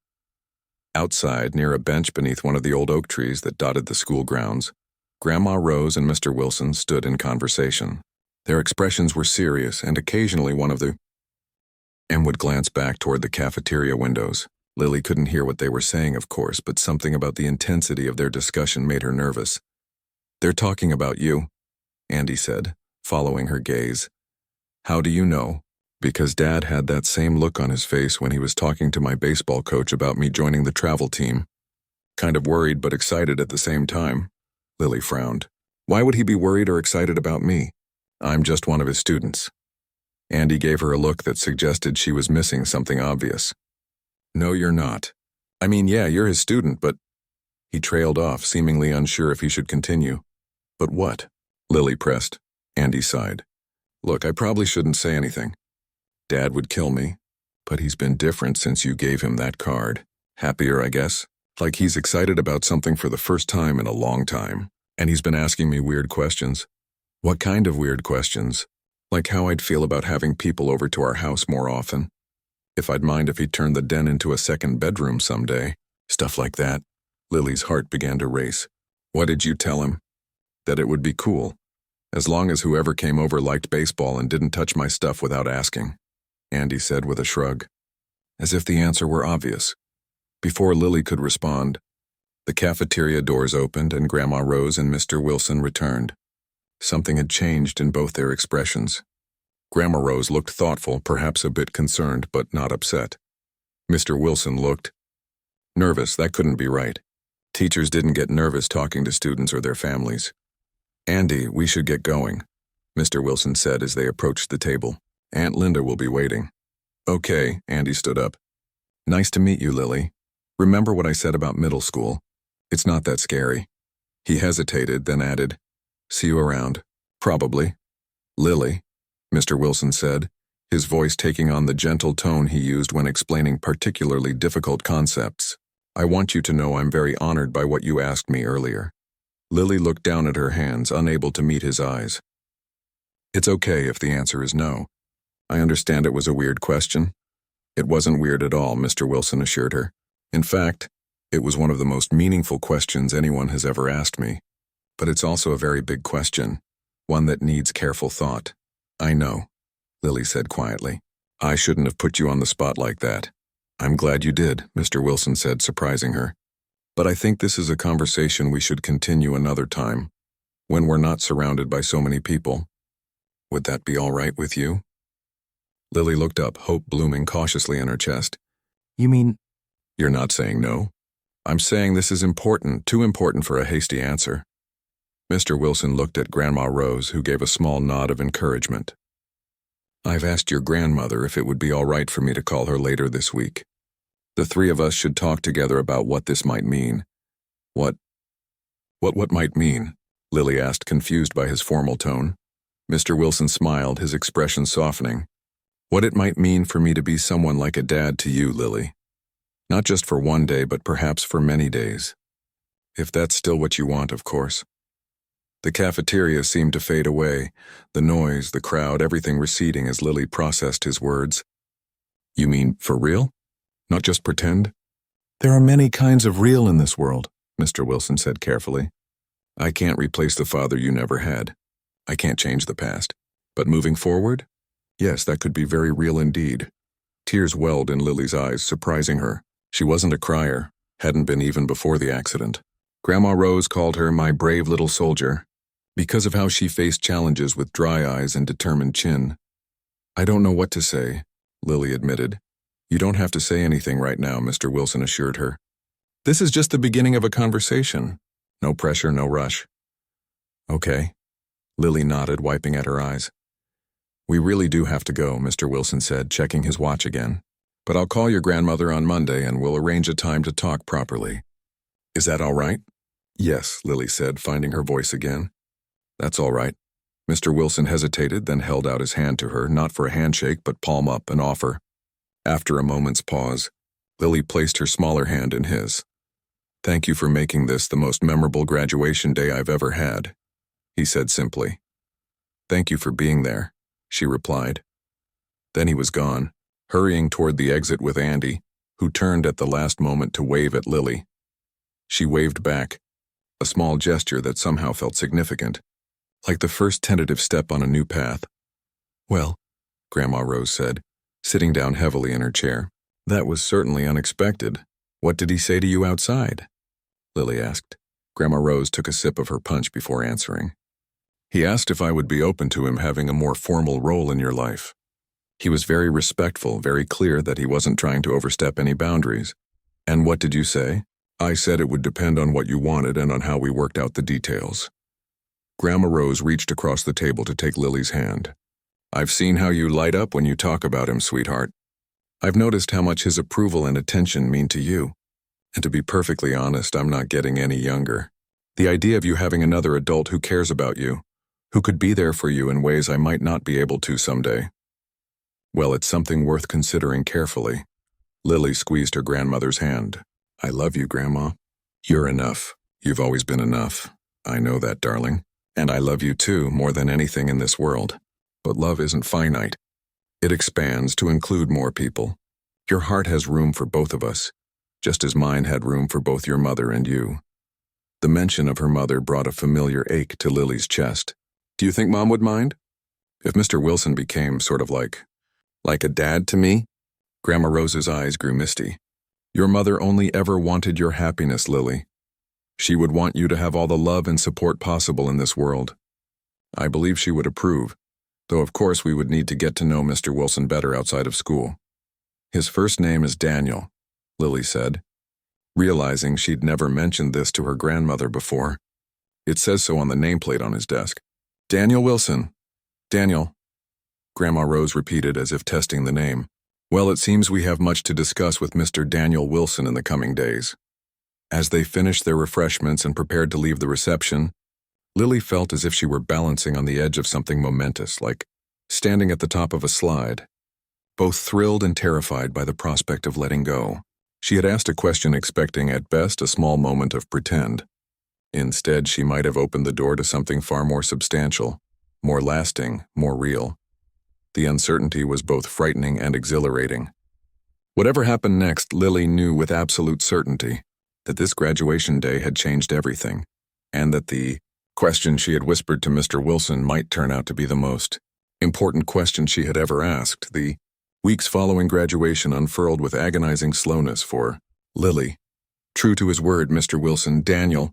Outside, near a bench beneath one of the old oak trees that dotted the school grounds, Grandma Rose and Mr. Wilson stood in conversation. Their expressions were serious, and occasionally one of them would glance back toward the cafeteria windows. Lily couldn't hear what they were saying, of course, but something about the intensity of their discussion made her nervous. They're talking about you, Andy said, following her gaze. How do you know? Because Dad had that same look on his face when he was talking to my baseball coach about me joining the travel team. Kind of worried but excited at the same time. Lily frowned. Why would he be worried or excited about me? I'm just one of his students. Andy gave her a look that suggested she was missing something obvious. No, you're not. I mean, yeah, you're his student, but... He trailed off, seemingly unsure if he should continue. But what? Lily pressed. Andy sighed. Look, I probably shouldn't say anything. Dad would kill me, but he's been different since you gave him that card. Happier, I guess. Like he's excited about something for the first time in a long time. And he's been asking me weird questions. What kind of weird questions? Like how I'd feel about having people over to our house more often. If I'd mind if he turned the den into a second bedroom someday. Stuff like that. Lily's heart began to race. What did you tell him? That it would be cool. As long as whoever came over liked baseball and didn't touch my stuff without asking. Andy said with a shrug. As if the answer were obvious. Before Lily could respond, the cafeteria doors opened and Grandma Rose and Mr. Wilson returned. Something had changed in both their expressions. Grandma Rose looked thoughtful, perhaps a bit concerned, but not upset. Mr. Wilson looked nervous. That couldn't be right. Teachers didn't get nervous talking to students or their families. Andy, we should get going, Mr. Wilson said as they approached the table. Aunt Linda will be waiting. Okay, Andy stood up. Nice to meet you, Lily. Remember what I said about middle school? It's not that scary. He hesitated, then added, see you around. Probably. Lily, Mr. Wilson said, his voice taking on the gentle tone he used when explaining particularly difficult concepts. I want you to know I'm very honored by what you asked me earlier. Lily looked down at her hands, unable to meet his eyes. It's okay if the answer is no. I understand it was a weird question. It wasn't weird at all, Mr. Wilson assured her. In fact, it was one of the most meaningful questions anyone has ever asked me. But it's also a very big question, one that needs careful thought. I know, Lily said quietly. I shouldn't have put you on the spot like that. I'm glad you did, Mr. Wilson said, surprising her. But I think this is a conversation we should continue another time, when we're not surrounded by so many people. Would that be all right with you? Lily looked up, hope blooming cautiously in her chest. You mean? You're not saying no. I'm saying this is important, too important for a hasty answer. Mr. Wilson looked at Grandma Rose, who gave a small nod of encouragement. I've asked your grandmother if it would be all right for me to call her later this week. The three of us should talk together about what this might mean. What might mean? Lily asked, confused by his formal tone. Mr. Wilson smiled, his expression softening. What it might mean for me to be someone like a dad to you, Lily. Not just for one day, but perhaps for many days. If that's still what you want, of course. The cafeteria seemed to fade away, the noise, the crowd, everything receding as Lily processed his words. You mean for real? Not just pretend? There are many kinds of real in this world, Mr. Wilson said carefully. I can't replace the father you never had. I can't change the past. But moving forward? Yes, that could be very real indeed. Tears welled in Lily's eyes, surprising her. She wasn't a crier, hadn't been even before the accident. Grandma Rose called her my brave little soldier, because of how she faced challenges with dry eyes and determined chin. I don't know what to say, Lily admitted. You don't have to say anything right now, Mr. Wilson assured her. This is just the beginning of a conversation. No pressure, no rush. Okay. Lily nodded, wiping at her eyes. We really do have to go, Mr. Wilson said, checking his watch again. But I'll call your grandmother on Monday and we'll arrange a time to talk properly. Is that all right? Yes, Lily said, finding her voice again. That's all right. Mr. Wilson hesitated, then held out his hand to her, not for a handshake, but palm up, an offer. After a moment's pause, Lily placed her smaller hand in his. Thank you for making this the most memorable graduation day I've ever had, he said simply. Thank you for being there. she replied. Then he was gone, hurrying toward the exit with Andy, who turned at the last moment to wave at Lily. She waved back, a small gesture that somehow felt significant, like the first tentative step on a new path. "Well," Grandma Rose said, sitting down heavily in her chair. "That was certainly unexpected. What did he say to you outside?" Lily asked. Grandma Rose took a sip of her punch before answering. "He asked if I would be open to him having a more formal role in your life. He was very respectful, very clear that he wasn't trying to overstep any boundaries." "And what did you say?" "I said it would depend on what you wanted and on how we worked out the details." Grandma Rose reached across the table to take Lily's hand. "I've seen how you light up when you talk about him, sweetheart. I've noticed how much his approval and attention mean to you. And to be perfectly honest, I'm not getting any younger. The idea of you having another adult who cares about you, who could be there for you in ways I might not be able to someday. Well, it's something worth considering carefully." Lily squeezed her grandmother's hand. "I love you, Grandma. You're enough. You've always been enough. I know that, darling. And I love you too, more than anything in this world. But love isn't finite. It expands to include more people. Your heart has room for both of us, just as mine had room for both your mother and you." The mention of her mother brought a familiar ache to Lily's chest. "Do you think Mom would mind? If Mr. Wilson became sort of like a dad to me?" Grandma Rose's eyes grew misty. "Your mother only ever wanted your happiness, Lily. She would want you to have all the love and support possible in this world. I believe she would approve, though of course we would need to get to know Mr. Wilson better outside of school. His first name is Daniel," Lily said, realizing she'd never mentioned this to her grandmother before. "It says so on the nameplate on his desk. Daniel Wilson. Daniel," Grandma Rose repeated as if testing the name. "Well, it seems we have much to discuss with Mr. Daniel Wilson in the coming days." As they finished their refreshments and prepared to leave the reception, Lily felt as if she were balancing on the edge of something momentous, like standing at the top of a slide, both thrilled and terrified by the prospect of letting go. She had asked a question expecting at best a small moment of pretend. Instead, she might have opened the door to something far more substantial, more lasting, more real. The uncertainty was both frightening and exhilarating. Whatever happened next, Lily knew with absolute certainty that this graduation day had changed everything, and that the question she had whispered to Mr. Wilson might turn out to be the most important question she had ever asked. The weeks following graduation unfurled with agonizing slowness for Lily. True to his word, Mr. Wilson, Daniel,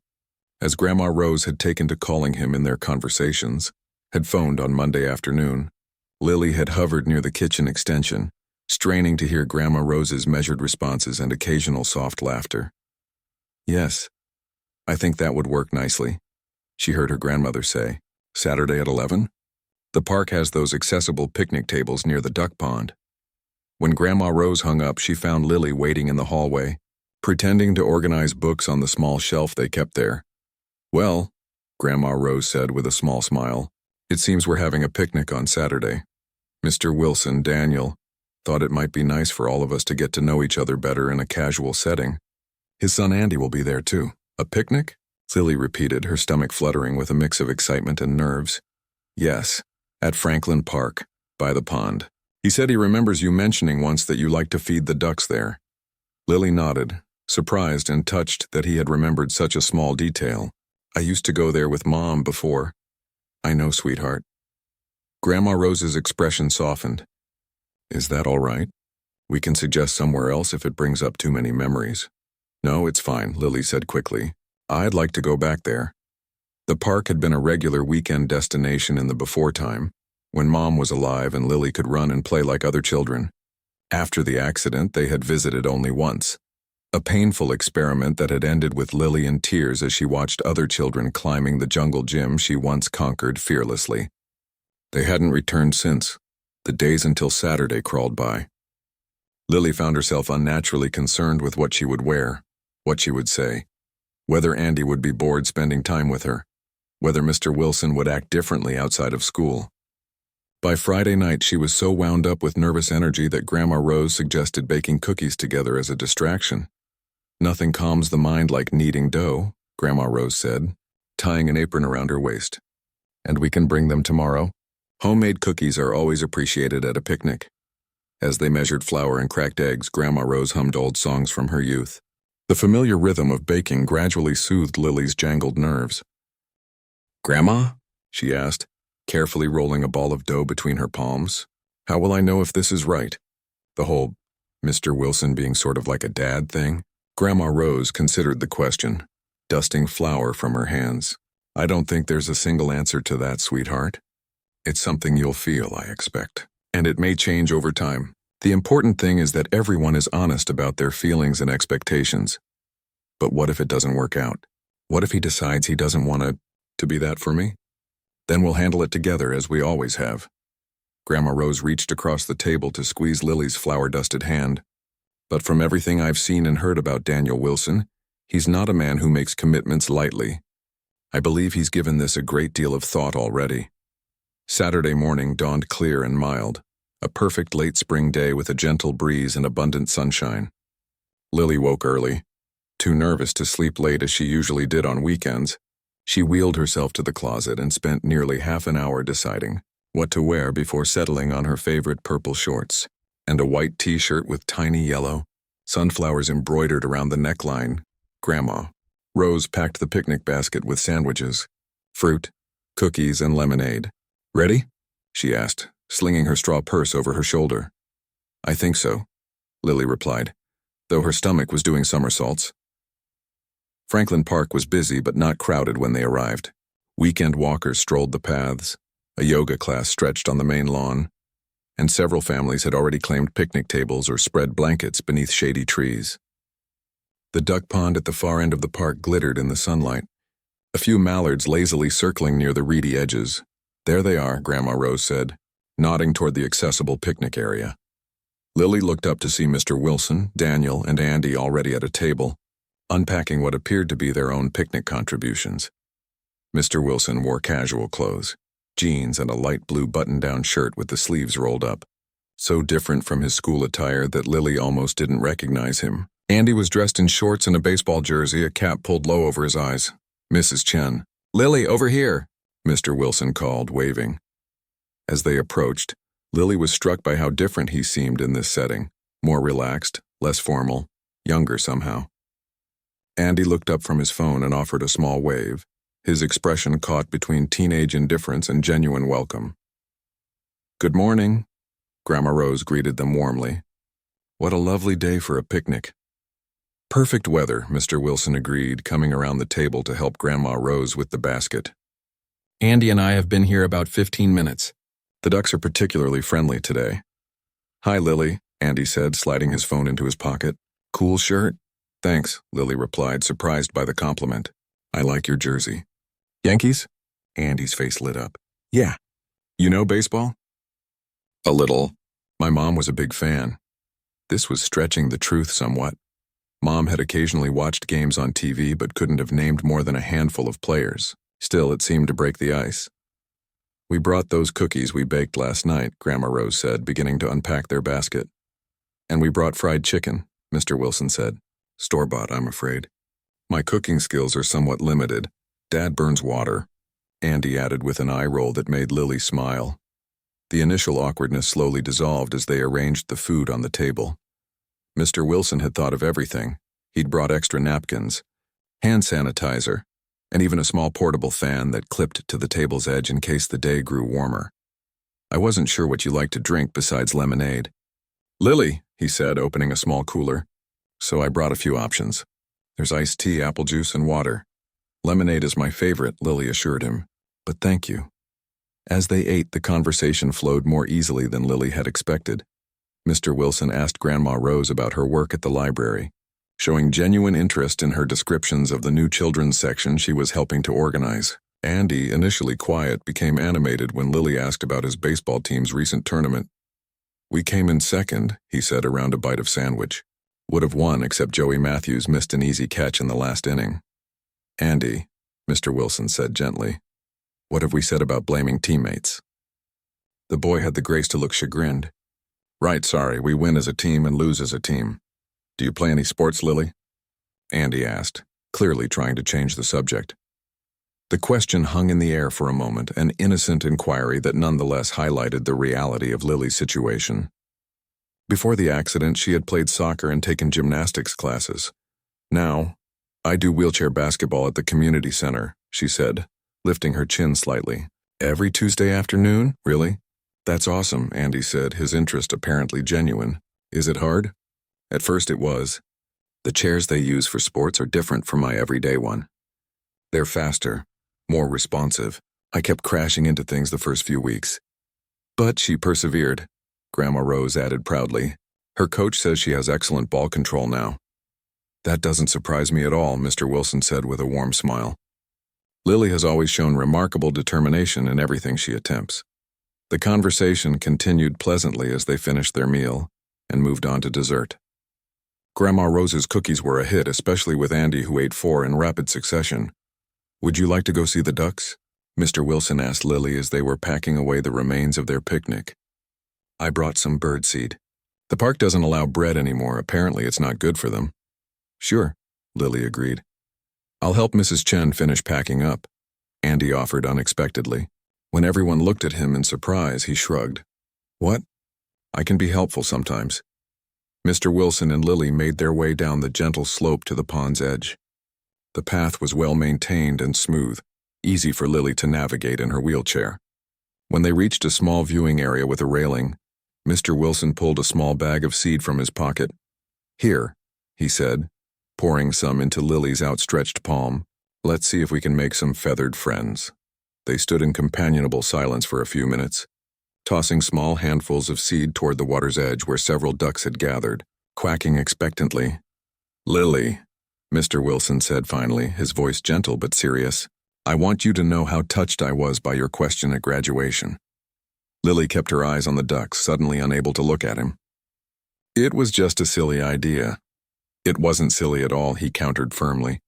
as Grandma Rose had taken to calling him in their conversations, had phoned on Monday afternoon. Lily had hovered near the kitchen extension, straining to hear Grandma Rose's measured responses and occasional soft laughter. "Yes, I think that would work nicely," she heard her grandmother say. "Saturday at 11? The park has those accessible picnic tables near the duck pond." When Grandma Rose hung up, she found Lily waiting in the hallway, pretending to organize books on the small shelf they kept there. "Well," Grandma Rose said with a small smile, "it seems we're having a picnic on Saturday. Mr. Wilson, Daniel, thought it might be nice for all of us to get to know each other better in a casual setting. His son Andy will be there too." "A picnic?" Lily repeated, her stomach fluttering with a mix of excitement and nerves. "Yes, at Franklin Park, by the pond. He said he remembers you mentioning once that you like to feed the ducks there." Lily nodded, surprised and touched that he had remembered such a small detail. "I used to go there with Mom before." "I know, sweetheart." Grandma Rose's expression softened. "Is that all right? We can suggest somewhere else if it brings up too many memories." "No, it's fine," Lily said quickly. "I'd like to go back there." The park had been a regular weekend destination in the before time, when Mom was alive and Lily could run and play like other children. After the accident, they had visited only once. A painful experiment that had ended with Lily in tears as she watched other children climbing the jungle gym she once conquered fearlessly. They hadn't returned since. The days until Saturday crawled by. Lily found herself unnaturally concerned with what she would wear, what she would say, whether Andy would be bored spending time with her, whether Mr. Wilson would act differently outside of school. By Friday night, she was so wound up with nervous energy that Grandma Rose suggested baking cookies together as a distraction. "Nothing calms the mind like kneading dough," Grandma Rose said, tying an apron around her waist. "And we can bring them tomorrow?" Homemade cookies are always appreciated at a picnic. As they measured flour and cracked eggs, Grandma Rose hummed old songs from her youth. The familiar rhythm of baking gradually soothed Lily's jangled nerves. "Grandma?" she asked, carefully rolling a ball of dough between her palms. "How will I know if this is right?" The whole Mr. Wilson being sort of like a dad thing? Grandma Rose considered the question, dusting flour from her hands. "I don't think there's a single answer to that, sweetheart. It's something you'll feel, I expect. And it may change over time. The important thing is that everyone is honest about their feelings and expectations. But what if it doesn't work out? What if he decides he doesn't want to be that for me? Then we'll handle it together as we always have." Grandma Rose reached across the table to squeeze Lily's flour-dusted hand. "But from everything I've seen and heard about Daniel Wilson, he's not a man who makes commitments lightly. I believe he's given this a great deal of thought already." Saturday morning dawned clear and mild, a perfect late spring day with a gentle breeze and abundant sunshine. Lily woke early. Too nervous to sleep late as she usually did on weekends, she wheeled herself to the closet and spent nearly half an hour deciding what to wear before settling on her favorite purple shorts and a white t-shirt with tiny yellow sunflowers embroidered around the neckline. Grandma Rose packed the picnic basket with sandwiches, fruit, cookies, and lemonade. "Ready?" she asked, slinging her straw purse over her shoulder. "I think so," Lily replied, though her stomach was doing somersaults. Franklin Park was busy but not crowded when they arrived. Weekend walkers strolled the paths, a yoga class stretched on the main lawn, and several families had already claimed picnic tables or spread blankets beneath shady trees. The duck pond at the far end of the park glittered in the sunlight, a few mallards lazily circling near the reedy edges. "There they are," Grandma Rose said, nodding toward the accessible picnic area. Lily looked up to see Mr. Wilson, Daniel, and Andy already at a table, unpacking what appeared to be their own picnic contributions. Mr. Wilson wore casual clothes, jeans and a light blue button-down shirt with the sleeves rolled up, so different from his school attire that Lily almost didn't recognize him. Andy was dressed in shorts and a baseball jersey, a cap pulled low over his eyes. "Mrs. Chen." "Lily, over here," Mr. Wilson called, waving. As they approached, Lily was struck by how different he seemed in this setting, more relaxed, less formal, younger somehow. Andy looked up from his phone and offered a small wave, his expression caught between teenage indifference and genuine welcome. "Good morning," Grandma Rose greeted them warmly. "What a lovely day for a picnic." "Perfect weather," Mr. Wilson agreed, coming around the table to help Grandma Rose with the basket. "Andy and I have been here about 15 minutes. The ducks are particularly friendly today." "Hi, Lily," Andy said, sliding his phone into his pocket. "Cool shirt?" "Thanks," Lily replied, surprised by the compliment. "I like your jersey." "Yankees?" Andy's face lit up. "Yeah." "You know baseball?" "A little. My mom was a big fan." This was stretching the truth somewhat. Mom had occasionally watched games on TV but couldn't have named more than a handful of players. Still, it seemed to break the ice. "We brought those cookies we baked last night," Grandma Rose said, beginning to unpack their basket. "And we brought fried chicken," Mr. Wilson said. "Store-bought, I'm afraid. My cooking skills are somewhat limited. Dad burns water," Andy added with an eye roll that made Lily smile. The initial awkwardness slowly dissolved as they arranged the food on the table. Mr. Wilson had thought of everything. He'd brought extra napkins, hand sanitizer, and even a small portable fan that clipped to the table's edge in case the day grew warmer. "I wasn't sure what you like to drink besides lemonade." "Lily," he said, opening a small cooler. "So I brought a few options. There's iced tea, apple juice, and water." "Lemonade is my favorite," Lily assured him. "But thank you." As they ate, the conversation flowed more easily than Lily had expected. Mr. Wilson asked Grandma Rose about her work at the library, showing genuine interest in her descriptions of the new children's section she was helping to organize. Andy, initially quiet, became animated when Lily asked about his baseball team's recent tournament. "We came in second," he said around a bite of sandwich. "Would have won except Joey Matthews missed an easy catch in the last inning." "Andy," Mr. Wilson said gently, "what have we said about blaming teammates?" The boy had the grace to look chagrined. "Right, sorry, we win as a team and lose as a team. Do you play any sports, Lily?" Andy asked, clearly trying to change the subject. The question hung in the air for a moment, an innocent inquiry that nonetheless highlighted the reality of Lily's situation. Before the accident, she had played soccer and taken gymnastics classes. Now, I do wheelchair basketball at the community center, she said, lifting her chin slightly. Every Tuesday afternoon? Really? That's awesome, Andy said, his interest apparently genuine. Is it hard? At first it was. The chairs they use for sports are different from my everyday one. They're faster, more responsive. I kept crashing into things the first few weeks. But she persevered, Grandma Rose added proudly. Her coach says she has excellent ball control now. That doesn't surprise me at all, Mr. Wilson said with a warm smile. Lily has always shown remarkable determination in everything she attempts. The conversation continued pleasantly as they finished their meal and moved on to dessert. Grandma Rose's cookies were a hit, especially with Andy, who ate 4 in rapid succession. Would you like to go see the ducks? Mr. Wilson asked Lily as they were packing away the remains of their picnic. I brought some birdseed. The park doesn't allow bread anymore. Apparently it's not good for them. Sure, Lily agreed. I'll help Mrs. Chen finish packing up, Andy offered unexpectedly. When everyone looked at him in surprise, he shrugged. What? I can be helpful sometimes. Mr. Wilson and Lily made their way down the gentle slope to the pond's edge. The path was well maintained and smooth, easy for Lily to navigate in her wheelchair. When they reached a small viewing area with a railing, Mr. Wilson pulled a small bag of seed from his pocket. Here, he said, pouring some into Lily's outstretched palm. Let's see if we can make some feathered friends. They stood in companionable silence for a few minutes, tossing small handfuls of seed toward the water's edge where several ducks had gathered, quacking expectantly. Lily, Mr. Wilson said finally, his voice gentle but serious, I want you to know how touched I was by your question at graduation. Lily kept her eyes on the ducks, suddenly unable to look at him. It was just a silly idea. It wasn't silly at all, he countered firmly.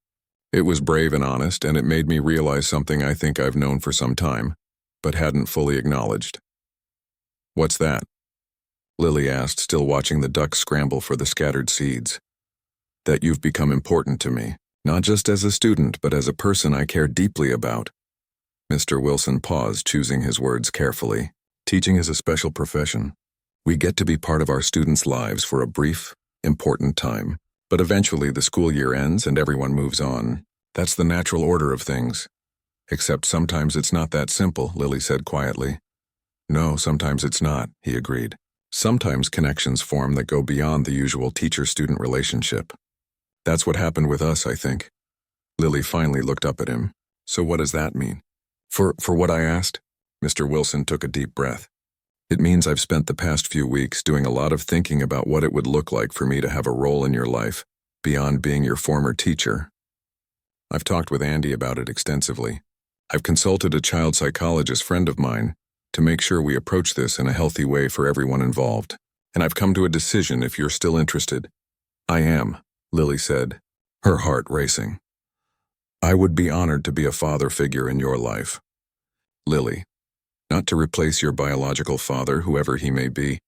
It was brave and honest, and it made me realize something I think I've known for some time, but hadn't fully acknowledged. What's that? Lily asked, still watching the ducks scramble for the scattered seeds. That you've become important to me, not just as a student, but as a person I care deeply about. Mr. Wilson paused, choosing his words carefully. Teaching is a special profession. We get to be part of our students' lives for a brief, important time. But eventually the school year ends and everyone moves on. That's the natural order of things. Except sometimes it's not that simple, Lily said quietly. No, sometimes it's not, he agreed. Sometimes connections form that go beyond the usual teacher-student relationship. That's what happened with us, I think. Lily finally looked up at him. So what does that mean? For what I asked? Mr. Wilson took a deep breath. It means I've spent the past few weeks doing a lot of thinking about what it would look like for me to have a role in your life, beyond being your former teacher. I've talked with Andy about it extensively. I've consulted a child psychologist friend of mine to make sure we approach this in a healthy way for everyone involved. And I've come to a decision if you're still interested. I am, Lily said, her heart racing. I would be honored to be a father figure in your life. Lily. Not to replace your biological father, whoever he may be,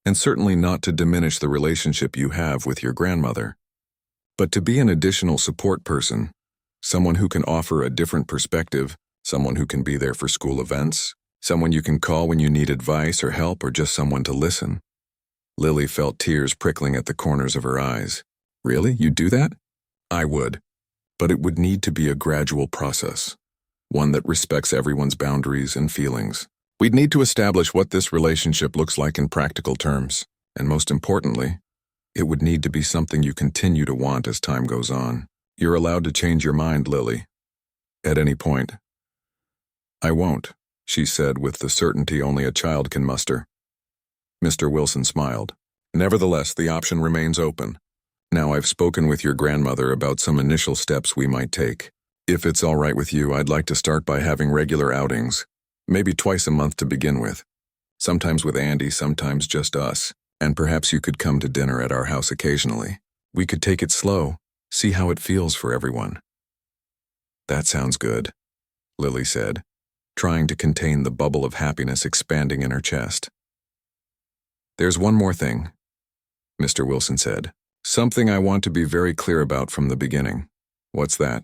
and certainly not to diminish the relationship you have with your grandmother, but to be an additional support person, someone who can offer a different perspective, someone who can be there for school events, someone you can call when you need advice or help, or just someone to listen. Lily felt tears prickling at the corners of her eyes. Really? You'd do that? I would, but it would need to be a gradual process. One that respects everyone's boundaries and feelings. We'd need to establish what this relationship looks like in practical terms, and most importantly, it would need to be something you continue to want as time goes on. You're allowed to change your mind, Lily. At any point. I won't, she said with the certainty only a child can muster. Mr. Wilson smiled. Nevertheless, the option remains open. Now I've spoken with your grandmother about some initial steps we might take. If it's all right with you, I'd like to start by having regular outings, maybe twice a month to begin with. Sometimes with Andy, sometimes just us, and perhaps you could come to dinner at our house occasionally. We could take it slow, see how it feels for everyone. That sounds good, Lily said, trying to contain the bubble of happiness expanding in her chest. There's one more thing, Mr. Wilson said. Something I want to be very clear about from the beginning. What's that?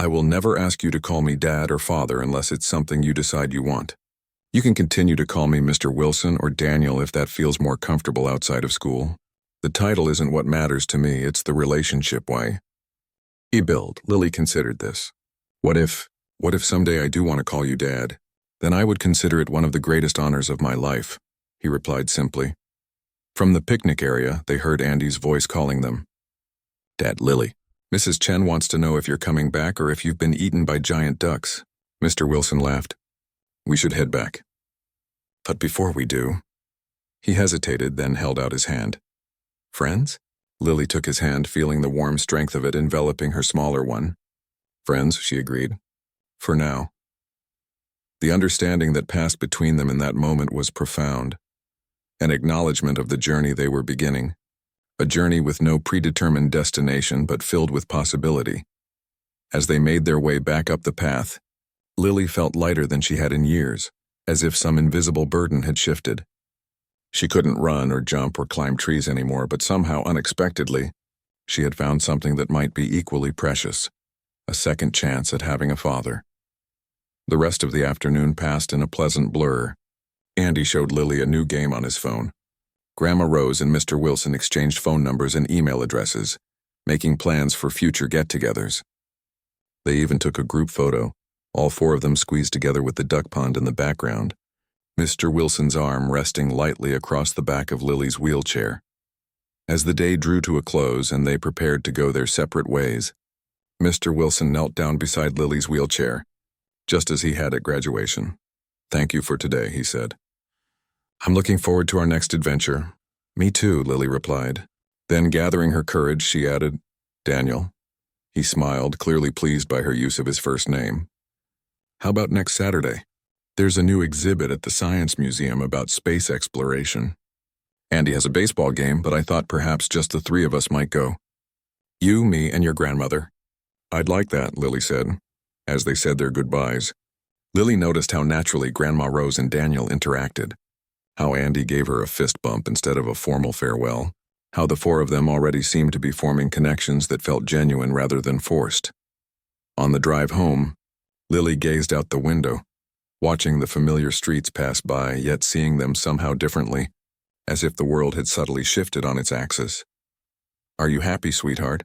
I will never ask you to call me Dad or Father unless it's something you decide you want. You can continue to call me Mr. Wilson or Daniel if that feels more comfortable outside of school. The title isn't what matters to me, it's the relationship way. Lily considered this. What if someday I do want to call you Dad? Then I would consider it one of the greatest honors of my life, he replied simply. From the picnic area, they heard Andy's voice calling them. Dad, Lily. Mrs. Chen wants to know if you're coming back or if you've been eaten by giant ducks. Mr. Wilson laughed. We should head back. But before we do... He hesitated, then held out his hand. Friends? Lily took his hand, feeling the warm strength of it enveloping her smaller one. Friends, she agreed. For now. The understanding that passed between them in that moment was profound. An acknowledgement of the journey they were beginning. A journey with no predetermined destination but filled with possibility. As they made their way back up the path, Lily felt lighter than she had in years, as if some invisible burden had shifted. She couldn't run or jump or climb trees anymore, but somehow, unexpectedly, she had found something that might be equally precious, a second chance at having a father. The rest of the afternoon passed in a pleasant blur. Andy showed Lily a new game on his phone. Grandma Rose and Mr. Wilson exchanged phone numbers and email addresses, making plans for future get-togethers. They even took a group photo, all four of them squeezed together with the duck pond in the background, Mr. Wilson's arm resting lightly across the back of Lily's wheelchair. As the day drew to a close and they prepared to go their separate ways, Mr. Wilson knelt down beside Lily's wheelchair, just as he had at graduation. Thank you for today, he said. I'm looking forward to our next adventure. Me too, Lily replied. Then, gathering her courage, she added, Daniel. He smiled, clearly pleased by her use of his first name. How about next Saturday? There's a new exhibit at the Science Museum about space exploration. Andy has a baseball game, but I thought perhaps just the three of us might go. You, me, and your grandmother. I'd like that, Lily said, as they said their goodbyes. Lily noticed how naturally Grandma Rose and Daniel interacted, how Andy gave her a fist bump instead of a formal farewell, how the four of them already seemed to be forming connections that felt genuine rather than forced. On the drive home, Lily gazed out the window, watching the familiar streets pass by, yet seeing them somehow differently, as if the world had subtly shifted on its axis. Are you happy, sweetheart?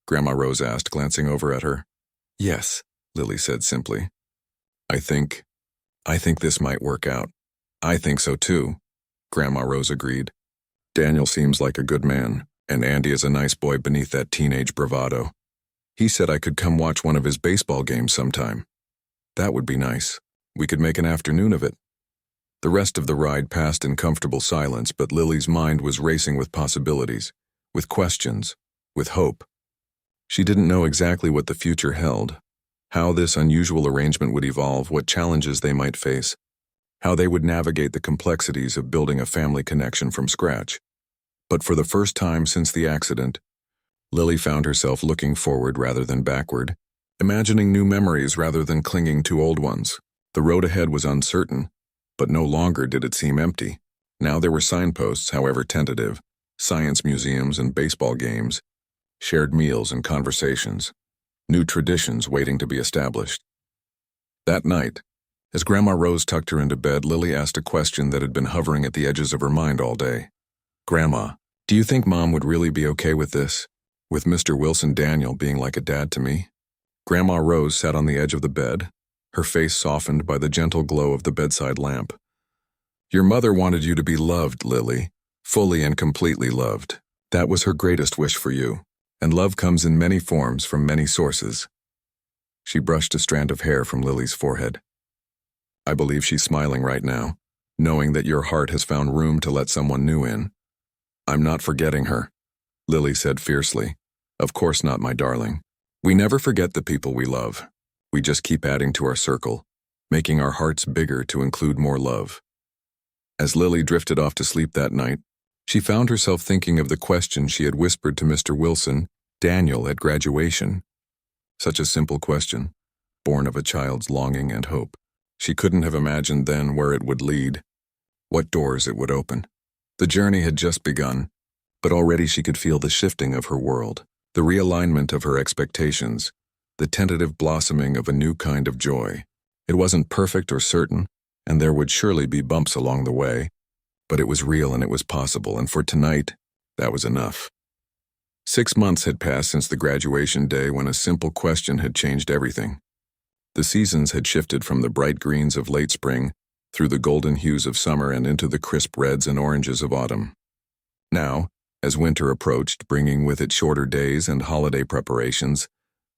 Grandma Rose asked, glancing over at her. Yes, Lily said simply. I think this might work out. I think so too, Grandma Rose agreed. Daniel seems like a good man, and Andy is a nice boy beneath that teenage bravado. He said I could come watch one of his baseball games sometime. That would be nice. We could make an afternoon of it. The rest of the ride passed in comfortable silence, but Lily's mind was racing with possibilities, with questions, with hope. She didn't know exactly what the future held, how this unusual arrangement would evolve, what challenges they might face, how they would navigate the complexities of building a family connection from scratch. But for the first time since the accident, Lily found herself looking forward rather than backward, imagining new memories rather than clinging to old ones. The road ahead was uncertain, but no longer did it seem empty. Now there were signposts, however tentative, science museums and baseball games, shared meals and conversations, new traditions waiting to be established. That night, as Grandma Rose tucked her into bed, Lily asked a question that had been hovering at the edges of her mind all day. Grandma, do you think Mom would really be okay with this? With Mr. Wilson Daniel being like a dad to me? Grandma Rose sat on the edge of the bed, her face softened by the gentle glow of the bedside lamp. Your mother wanted you to be loved, Lily, fully and completely loved. That was her greatest wish for you, and love comes in many forms from many sources. She brushed a strand of hair from Lily's forehead. I believe she's smiling right now, knowing that your heart has found room to let someone new in. I'm not forgetting her, Lily said fiercely. Of course not, my darling. We never forget the people we love. We just keep adding to our circle, making our hearts bigger to include more love. As Lily drifted off to sleep that night, she found herself thinking of the question she had whispered to Mr. Wilson, Daniel, at graduation. Such a simple question, born of a child's longing and hope. She couldn't have imagined then where it would lead, what doors it would open. The journey had just begun, but already she could feel the shifting of her world, the realignment of her expectations, the tentative blossoming of a new kind of joy. It wasn't perfect or certain, and there would surely be bumps along the way, but it was real and it was possible, and for tonight, that was enough. 6 months had passed since the graduation day when a simple question had changed everything. The seasons had shifted from the bright greens of late spring through the golden hues of summer and into the crisp reds and oranges of autumn. Now, as winter approached, bringing with it shorter days and holiday preparations,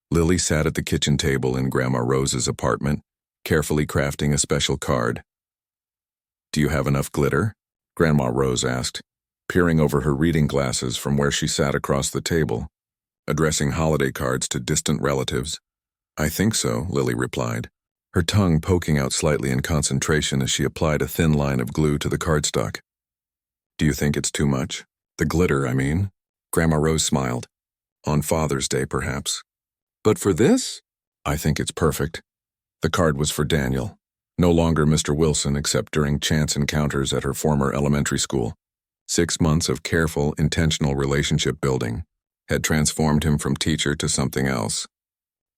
Lily sat at the kitchen table in Grandma Rose's apartment, carefully crafting a special card. "Do you have enough glitter?" Grandma Rose asked, peering over her reading glasses from where she sat across the table, addressing holiday cards to distant relatives. "I think so," Lily replied, her tongue poking out slightly in concentration as she applied a thin line of glue to the cardstock. "Do you think it's too much? The glitter, I mean." Grandma Rose smiled. "On Father's Day, perhaps. But for this? I think it's perfect." The card was for Daniel, no longer Mr. Wilson except during chance encounters at her former elementary school. 6 months of careful, intentional relationship building had transformed him from teacher to something else.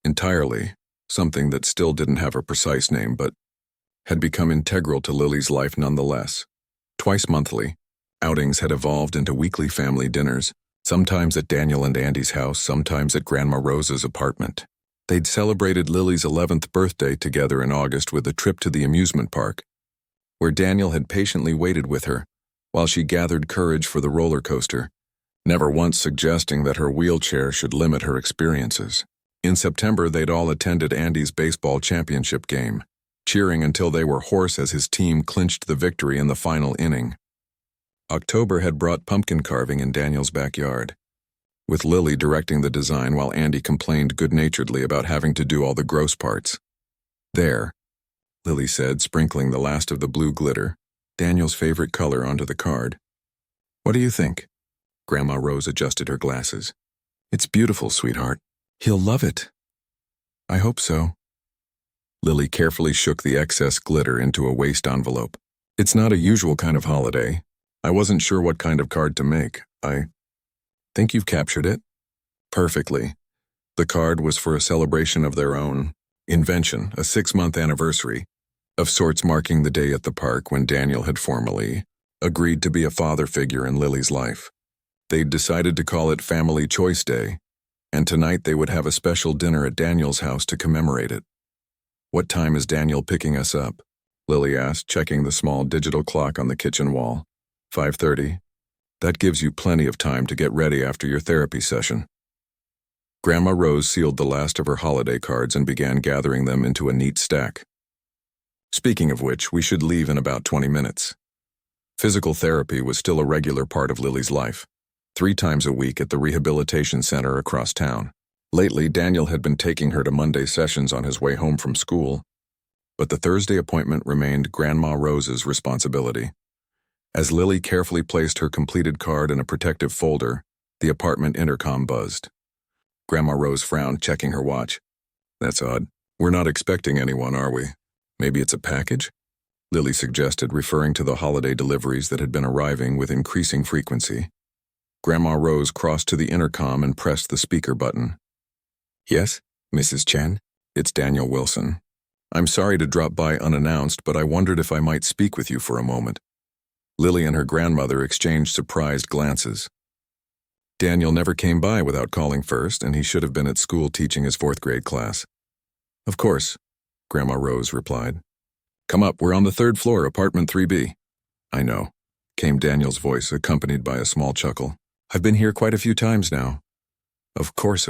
Entirely, something that still didn't have a precise name but had become integral to Lily's life nonetheless. Twice monthly, outings had evolved into weekly family dinners, sometimes at Daniel and Andy's house, sometimes at Grandma Rose's apartment. They'd celebrated Lily's 11th birthday together in August with a trip to the amusement park, where Daniel had patiently waited with her while she gathered courage for the roller coaster, never once suggesting that her wheelchair should limit her experiences. In September, they'd all attended Andy's baseball championship game, cheering until they were hoarse as his team clinched the victory in the final inning. October had brought pumpkin carving in Daniel's backyard, with Lily directing the design while Andy complained good-naturedly about having to do all the gross parts. "There," Lily said, sprinkling the last of the blue glitter, Daniel's favorite color, onto the card. "What do you think?" Grandma Rose adjusted her glasses. "It's beautiful, sweetheart. He'll love it." "I hope so." Lily carefully shook the excess glitter into a waste envelope. "It's not a usual kind of holiday. I wasn't sure what kind of card to make. I think you've captured it perfectly." The card was for a celebration of their own invention, a 6-month anniversary, of sorts, marking the day at the park when Daniel had formally agreed to be a father figure in Lily's life. They'd decided to call it Family Choice Day, and tonight they would have a special dinner at Daniel's house to commemorate it. "What time is Daniel picking us up?" Lily asked, checking the small digital clock on the kitchen wall. 5:30. That gives you plenty of time to get ready after your therapy session." Grandma Rose sealed the last of her holiday cards and began gathering them into a neat stack. "Speaking of which, we should leave in about 20 minutes. Physical therapy was still a regular part of Lily's life, 3 times a week at the rehabilitation center across town. Lately, Daniel had been taking her to Monday sessions on his way home from school, but the Thursday appointment remained Grandma Rose's responsibility. As Lily carefully placed her completed card in a protective folder, the apartment intercom buzzed. Grandma Rose frowned, checking her watch. "That's odd. We're not expecting anyone, are we? Maybe it's a package?" Lily suggested, referring to the holiday deliveries that had been arriving with increasing frequency. Grandma Rose crossed to the intercom and pressed the speaker button. "Yes, Mrs. Chen? It's Daniel Wilson. I'm sorry to drop by unannounced, but I wondered if I might speak with you for a moment." Lily and her grandmother exchanged surprised glances. Daniel never came by without calling first, and he should have been at school teaching his 4th grade class. "Of course," Grandma Rose replied. "Come up, we're on the 3rd floor, apartment 3B. "I know," came Daniel's voice, accompanied by a small chuckle. "I've been here quite a few times now." Of course,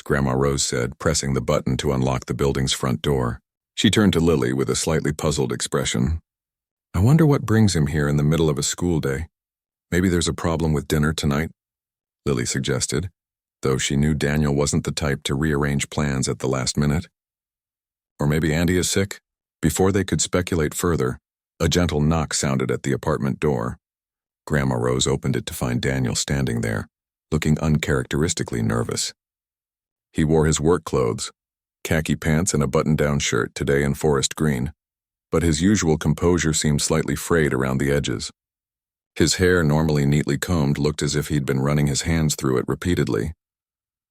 Grandma Rose said, pressing the button to unlock the building's front door. She turned to Lily with a slightly puzzled expression. "I wonder what brings him here in the middle of a school day. Maybe there's a problem with dinner tonight," Lily suggested, though she knew Daniel wasn't the type to rearrange plans at the last minute. "Or maybe Andy is sick?" Before they could speculate further, a gentle knock sounded at the apartment door. Grandma Rose opened it to find Daniel standing there, looking uncharacteristically nervous. He wore his work clothes, khaki pants and a button-down shirt, today in forest green, but his usual composure seemed slightly frayed around the edges. His hair, normally neatly combed, looked as if he'd been running his hands through it repeatedly.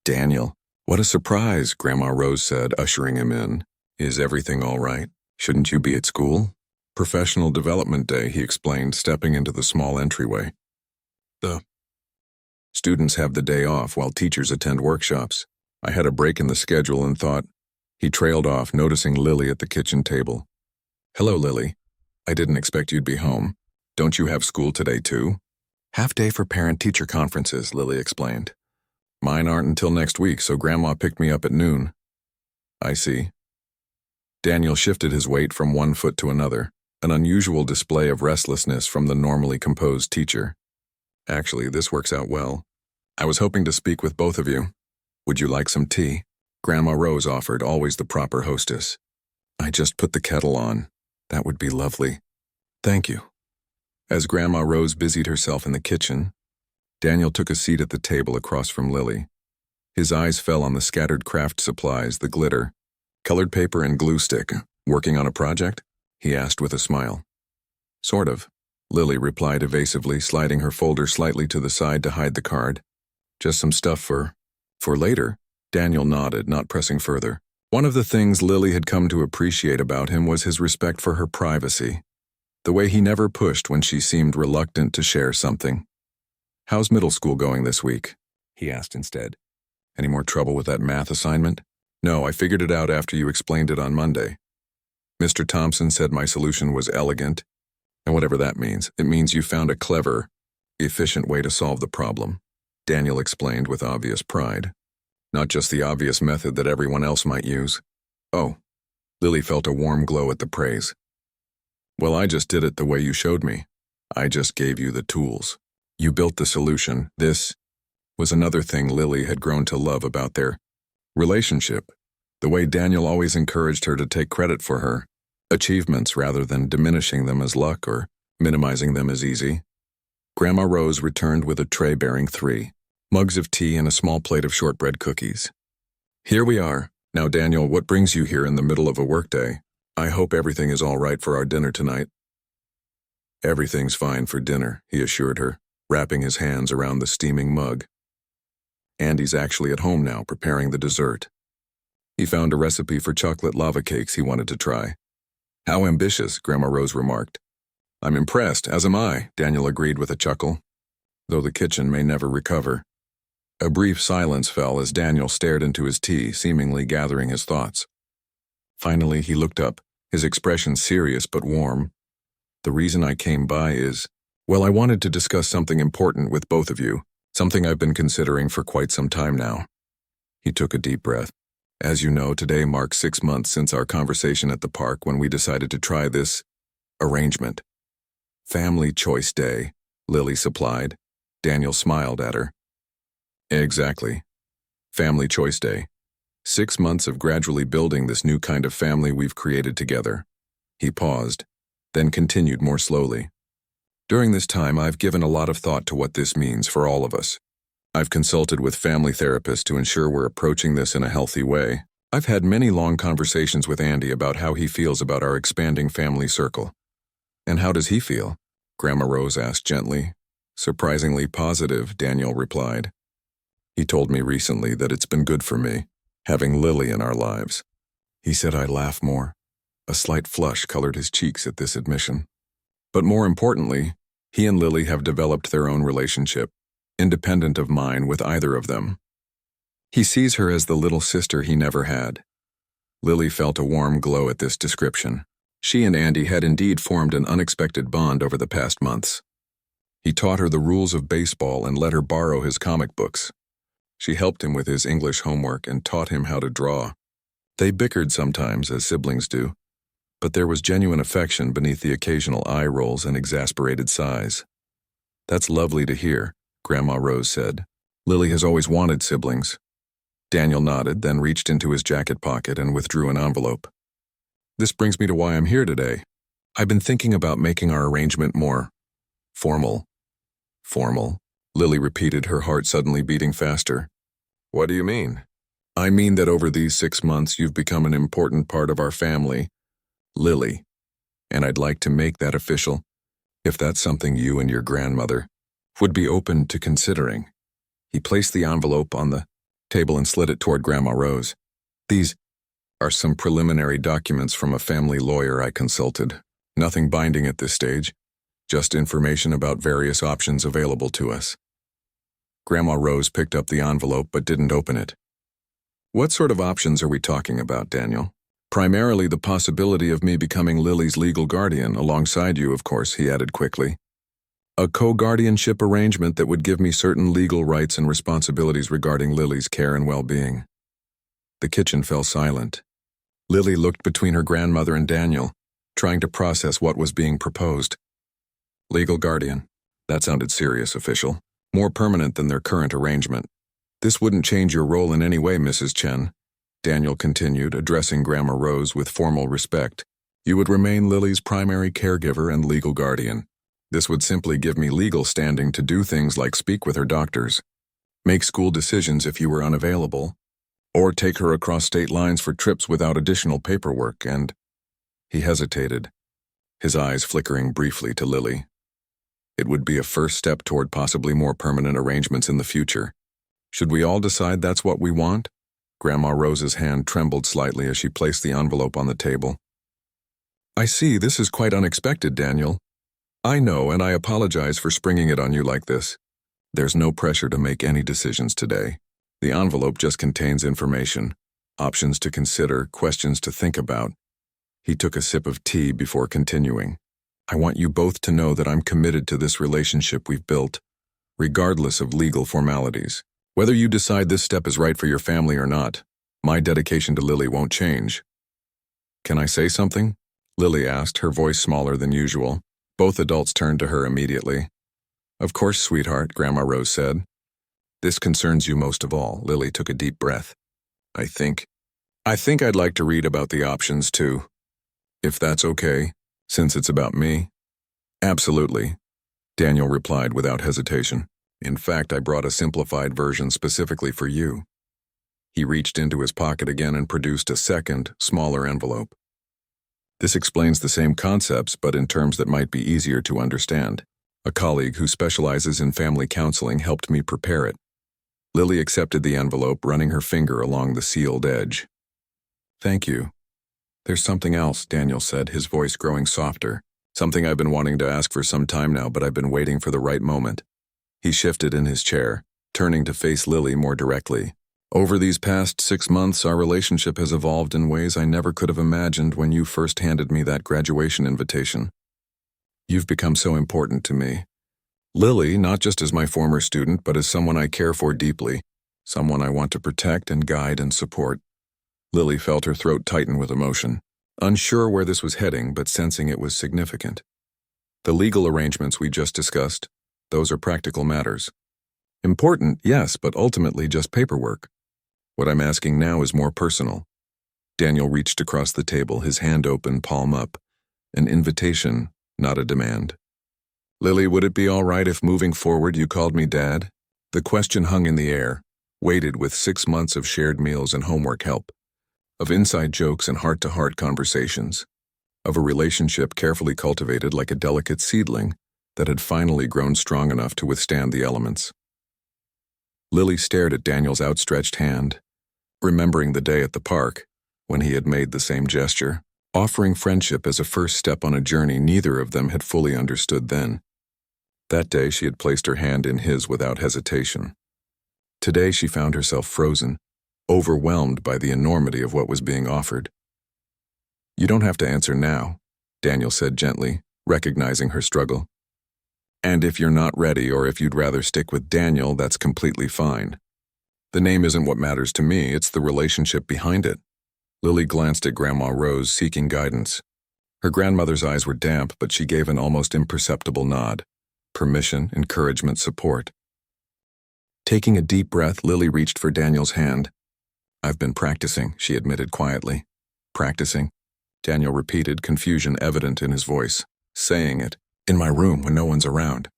"Daniel, What a surprise, Grandma Rose said, ushering him in. Is everything all right? Shouldn't you be at school? Professional Development Day, he explained, stepping into the small entryway. The students have the day off while teachers attend workshops. I had a break in the schedule and thought. He trailed off, noticing Lily at the kitchen table. Hello, Lily. I didn't expect you'd be home. Don't you have school today, too? Half day for parent-teacher conferences, Lily explained. Mine aren't until next week, so Grandma picked me up at noon. I see. Daniel shifted his weight from one foot to another, an unusual display of restlessness from the normally composed teacher. Actually, this works out well. I was hoping to speak with both of you. Would you like some tea? Grandma Rose offered, always the proper hostess. I just put the kettle on. That would be lovely. Thank you. As Grandma Rose busied herself in the kitchen, Daniel took a seat at the table across from Lily. His eyes fell on the scattered craft supplies, the glitter, colored paper and glue stick. Working on a project? He asked with a smile. Sort of, Lily replied evasively, sliding her folder slightly to the side to hide the card. Just some stuff for later. Daniel nodded, not pressing further. One of the things Lily had come to appreciate about him was his respect for her privacy. The way he never pushed when she seemed reluctant to share something. How's middle school going this week? He asked instead. Any more trouble with that math assignment? No, I figured it out after you explained it on Monday. Mr. Thompson said my solution was elegant, and whatever that means, it means you found a clever, efficient way to solve the problem, Daniel explained with obvious pride. Not just the obvious method that everyone else might use. Oh, Lily felt a warm glow at the praise. Well, I just did it the way you showed me. I just gave you the tools. You built the solution. This was another thing Lily had grown to love about their relationship. The way Daniel always encouraged her to take credit for her achievements rather than diminishing them as luck or minimizing them as easy. Grandma Rose returned with a tray bearing 3 mugs of tea and a small plate of shortbread cookies. Here we are. Now, Daniel, what brings you here in the middle of a workday? I hope everything is all right for our dinner tonight. Everything's fine for dinner, he assured her, wrapping his hands around the steaming mug. Andy's actually at home now, preparing the dessert. He found a recipe for chocolate lava cakes he wanted to try. How ambitious, Grandma Rose remarked. I'm impressed, as am I, Daniel agreed with a chuckle, though the kitchen may never recover. A brief silence fell as Daniel stared into his tea, seemingly gathering his thoughts. Finally, he looked up, his expression serious but warm. The reason I came by is, well, I wanted to discuss something important with both of you, something I've been considering for quite some time now. He took a deep breath. As you know, today marks 6 months since our conversation at the park when we decided to try this arrangement. Family Choice Day, Lily supplied. Daniel smiled at her. Exactly. Family Choice Day. 6 months of gradually building this new kind of family we've created together. He paused, then continued more slowly. During this time, I've given a lot of thought to what this means for all of us. I've consulted with family therapists to ensure we're approaching this in a healthy way. I've had many long conversations with Andy about how he feels about our expanding family circle. And how does he feel? Grandma Rose asked gently. Surprisingly positive, Daniel replied. He told me recently that it's been good for me, having Lily in our lives. He said I laugh more. A slight flush colored his cheeks at this admission. But more importantly, he and Lily have developed their own relationship, independent of mine with either of them. He sees her as the little sister he never had. Lily felt a warm glow at this description. She and Andy had indeed formed an unexpected bond over the past months. He taught her the rules of baseball and let her borrow his comic books. She helped him with his English homework and taught him how to draw. They bickered sometimes, as siblings do, but there was genuine affection beneath the occasional eye rolls and exasperated sighs. That's lovely to hear, Grandma Rose said. Lily has always wanted siblings. Daniel nodded, then reached into his jacket pocket and withdrew an envelope. This brings me to why I'm here today. I've been thinking about making our arrangement more formal. Formal? Lily repeated, her heart suddenly beating faster. What do you mean? I mean that over these 6 months you've become an important part of our family, Lily, and I'd like to make that official, if that's something you and your grandmother would be open to considering. He placed the envelope on the table and slid it toward Grandma Rose. These are some preliminary documents from a family lawyer I consulted. Nothing binding at this stage, just information about various options available to us. Grandma Rose picked up the envelope but didn't open it. What sort of options are we talking about, Daniel? Primarily the possibility of me becoming Lily's legal guardian, alongside you, of course, he added quickly. A co-guardianship arrangement that would give me certain legal rights and responsibilities regarding Lily's care and well-being. The kitchen fell silent. Lily looked between her grandmother and Daniel, trying to process what was being proposed. Legal guardian. That sounded serious, official. More permanent than their current arrangement. This wouldn't change your role in any way, Mrs. Chen. Daniel continued, addressing Grandma Rose with formal respect. You would remain Lily's primary caregiver and legal guardian. This would simply give me legal standing to do things like speak with her doctors, make school decisions if you were unavailable, or take her across state lines for trips without additional paperwork, and... He hesitated, his eyes flickering briefly to Lily. It would be a first step toward possibly more permanent arrangements in the future. Should we all decide that's what we want? Grandma Rose's hand trembled slightly as she placed the envelope on the table. I see, this is quite unexpected, Daniel. I know, and I apologize for springing it on you like this. There's no pressure to make any decisions today. The envelope just contains information, options to consider, questions to think about. He took a sip of tea before continuing. I want you both to know that I'm committed to this relationship we've built, regardless of legal formalities. Whether you decide this step is right for your family or not, my dedication to Lily won't change. Can I say something? Lily asked, her voice smaller than usual. Both adults turned to her immediately. Of course, sweetheart, Grandma Rose said. This concerns you most of all. Lily took a deep breath. I think I'd like to read about the options too. If that's okay, since it's about me. Absolutely, Daniel replied without hesitation. In fact, I brought a simplified version specifically for you. He reached into his pocket again and produced a second, smaller envelope. This explains the same concepts, but in terms that might be easier to understand. A colleague who specializes in family counseling helped me prepare it. Lily accepted the envelope, running her finger along the sealed edge. Thank you. There's something else, Daniel said, his voice growing softer. Something I've been wanting to ask for some time now, but I've been waiting for the right moment. He shifted in his chair, turning to face Lily more directly. Over these past 6 months, our relationship has evolved in ways I never could have imagined when you first handed me that graduation invitation. You've become so important to me. Lily, not just as my former student, but as someone I care for deeply, someone I want to protect and guide and support. Lily felt her throat tighten with emotion, unsure where this was heading, but sensing it was significant. The legal arrangements we just discussed, those are practical matters. Important, yes, but ultimately just paperwork. What I'm asking now is more personal. Daniel reached across the table, his hand open, palm up. An invitation, not a demand. Lily, would it be all right if moving forward you called me Dad? The question hung in the air, weighted with 6 months of shared meals and homework help, of inside jokes and heart-to-heart conversations, of a relationship carefully cultivated like a delicate seedling that had finally grown strong enough to withstand the elements. Lily stared at Daniel's outstretched hand, remembering the day at the park when he had made the same gesture, offering friendship as a first step on a journey neither of them had fully understood then. That day she had placed her hand in his without hesitation. Today she found herself frozen, overwhelmed by the enormity of what was being offered. You don't have to answer now, Daniel said gently, recognizing her struggle. And if you're not ready or if you'd rather stick with Daniel, that's completely fine. The name isn't what matters to me, it's the relationship behind it. Lily glanced at Grandma Rose, seeking guidance. Her grandmother's eyes were damp, but she gave an almost imperceptible nod. Permission, encouragement, support. Taking a deep breath, Lily reached for Daniel's hand. I've been practicing, she admitted quietly. Practicing? Daniel repeated, confusion evident in his voice. Saying it. In my room when no one's around.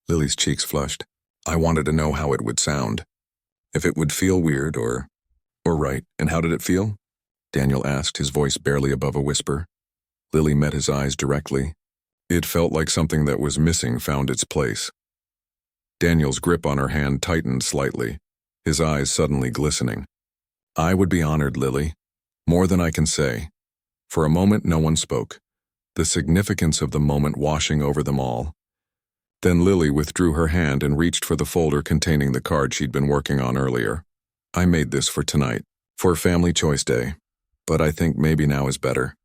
Lily's cheeks flushed. I wanted to know how it would sound. If it would feel weird or right. And how did it feel? Daniel asked, his voice barely above a whisper. Lily met his eyes directly. It felt like something that was missing found its place. Daniel's grip on her hand tightened slightly, his eyes suddenly glistening. "I would be honored, Lily. More than I can say." For a moment no one spoke, the significance of the moment washing over them all. Then Lily withdrew her hand and reached for the folder containing the card she'd been working on earlier. "I made this for tonight, for Family Choice Day, but I think maybe now is better."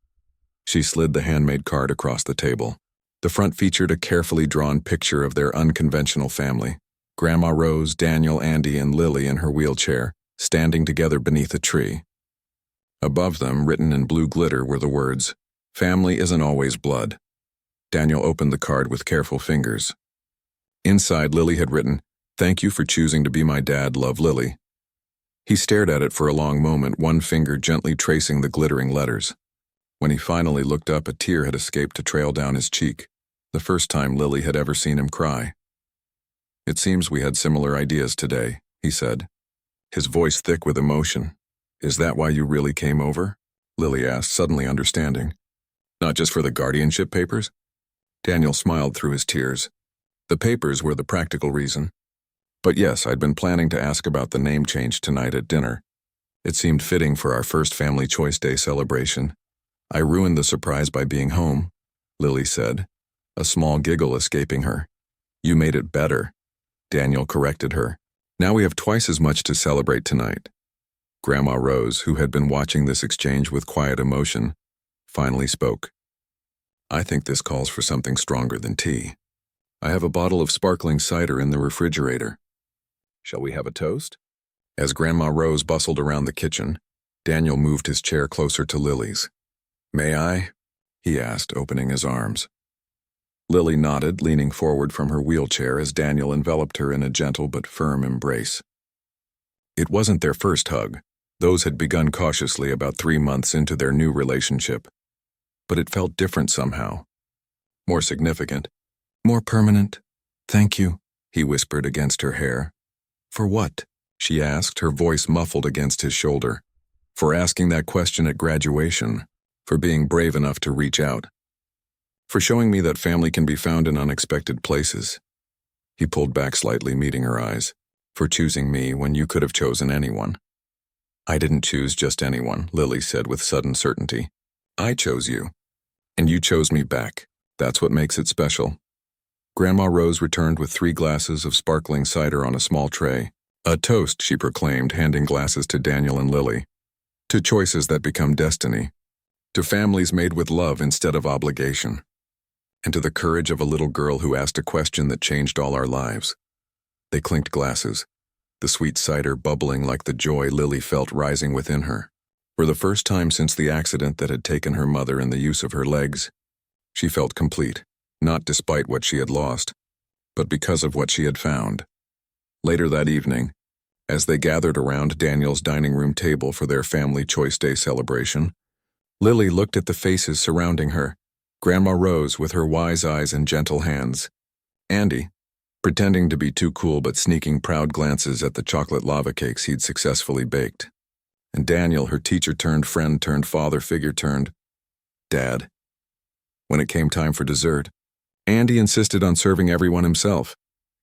She slid the handmade card across the table. The front featured a carefully drawn picture of their unconventional family. Grandma Rose, Daniel, Andy, and Lily in her wheelchair, standing together beneath a tree. Above them, written in blue glitter, were the words, "Family isn't always blood." Daniel opened the card with careful fingers. Inside, Lily had written, "Thank you for choosing to be my dad, love, Lily." He stared at it for a long moment, one finger gently tracing the glittering letters. When he finally looked up, a tear had escaped to trail down his cheek, the first time Lily had ever seen him cry. "It seems we had similar ideas today," he said, his voice thick with emotion. "Is that why you really came over?" Lily asked, suddenly understanding. "Not just for the guardianship papers?" Daniel smiled through his tears. "The papers were the practical reason. But yes, I'd been planning to ask about the name change tonight at dinner. It seemed fitting for our first Family Choice Day celebration. I ruined the surprise by being home," Lily said, a small giggle escaping her. "You made it better," Daniel corrected her. "Now we have twice as much to celebrate tonight." Grandma Rose, who had been watching this exchange with quiet emotion, finally spoke. "I think this calls for something stronger than tea. I have a bottle of sparkling cider in the refrigerator. Shall we have a toast?" As Grandma Rose bustled around the kitchen, Daniel moved his chair closer to Lily's. "May I?" he asked, opening his arms. Lily nodded, leaning forward from her wheelchair as Daniel enveloped her in a gentle but firm embrace. It wasn't their first hug. Those had begun cautiously about 3 months into their new relationship. But it felt different somehow. More significant. "More permanent. Thank you," he whispered against her hair. "For what?" she asked, her voice muffled against his shoulder. "For asking that question at graduation. For being brave enough to reach out. For showing me that family can be found in unexpected places." He pulled back slightly, meeting her eyes. "For choosing me when you could have chosen anyone." "I didn't choose just anyone," Lily said with sudden certainty. "I chose you. And you chose me back. That's what makes it special." Grandma Rose returned with 3 glasses of sparkling cider on a small tray. "A toast," she proclaimed, handing glasses to Daniel and Lily. "To choices that become destiny. To families made with love instead of obligation. And to the courage of a little girl who asked a question that changed all our lives." They clinked glasses, the sweet cider bubbling like the joy Lily felt rising within her. For the first time since the accident that had taken her mother and the use of her legs, she felt complete, not despite what she had lost, but because of what she had found. Later that evening, as they gathered around Daniel's dining room table for their Family Choice Day celebration, Lily looked at the faces surrounding her. Grandma Rose with her wise eyes and gentle hands. Andy, pretending to be too cool but sneaking proud glances at the chocolate lava cakes he'd successfully baked. And Daniel, her teacher-turned-friend-turned-father figure-turned-dad. When it came time for dessert, Andy insisted on serving everyone himself,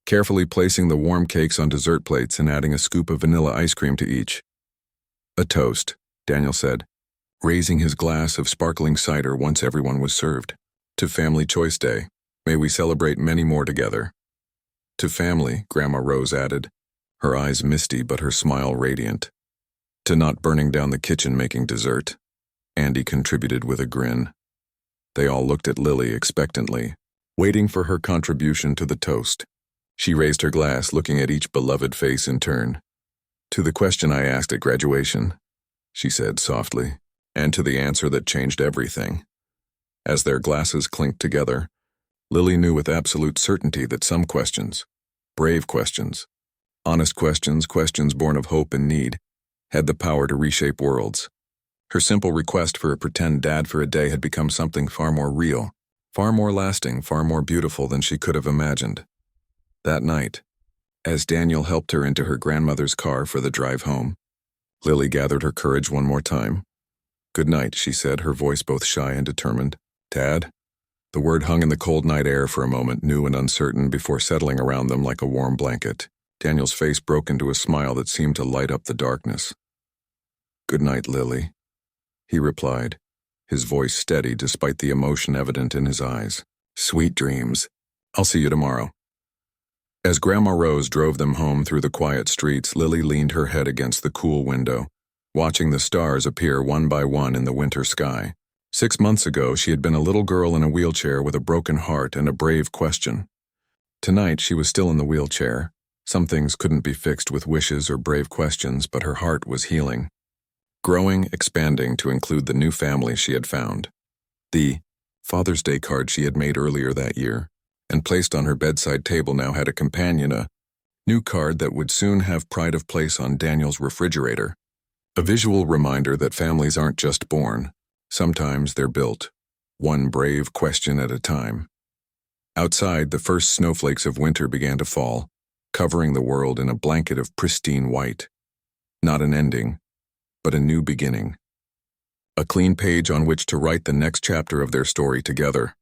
carefully placing the warm cakes on dessert plates and adding a scoop of vanilla ice cream to each. "A toast," Daniel said, raising his glass of sparkling cider once everyone was served. "To Family Choice Day. May we celebrate many more together." "To family," Grandma Rose added, her eyes misty but her smile radiant. "To not burning down the kitchen making dessert," Andy contributed with a grin. They all looked at Lily expectantly, waiting for her contribution to the toast. She raised her glass, looking at each beloved face in turn. "To the question I asked at graduation," she said softly, "and to the answer that changed everything." As their glasses clinked together, Lily knew with absolute certainty that some questions, brave questions, honest questions, questions born of hope and need, had the power to reshape worlds. Her simple request for a pretend dad for a day had become something far more real, far more lasting, far more beautiful than she could have imagined. That night, as Daniel helped her into her grandmother's car for the drive home, Lily gathered her courage one more time. "Good night," she said, her voice both shy and determined. "Dad?" The word hung in the cold night air for a moment, new and uncertain, before settling around them like a warm blanket. Daniel's face broke into a smile that seemed to light up the darkness. "Good night, Lily," he replied, his voice steady despite the emotion evident in his eyes. "Sweet dreams. I'll see you tomorrow." As Grandma Rose drove them home through the quiet streets, Lily leaned her head against the cool window, watching the stars appear one by one in the winter sky. 6 months ago, she had been a little girl in a wheelchair with a broken heart and a brave question. Tonight, she was still in the wheelchair. Some things couldn't be fixed with wishes or brave questions, but her heart was healing. Growing, expanding to include the new family she had found. The Father's Day card she had made earlier that year and placed on her bedside table now had a companion, a new card that would soon have pride of place on Daniel's refrigerator. A visual reminder that families aren't just born. Sometimes they're built, one brave question at a time. Outside, the first snowflakes of winter began to fall, covering the world in a blanket of pristine white. Not an ending, but a new beginning. A clean page on which to write the next chapter of their story together.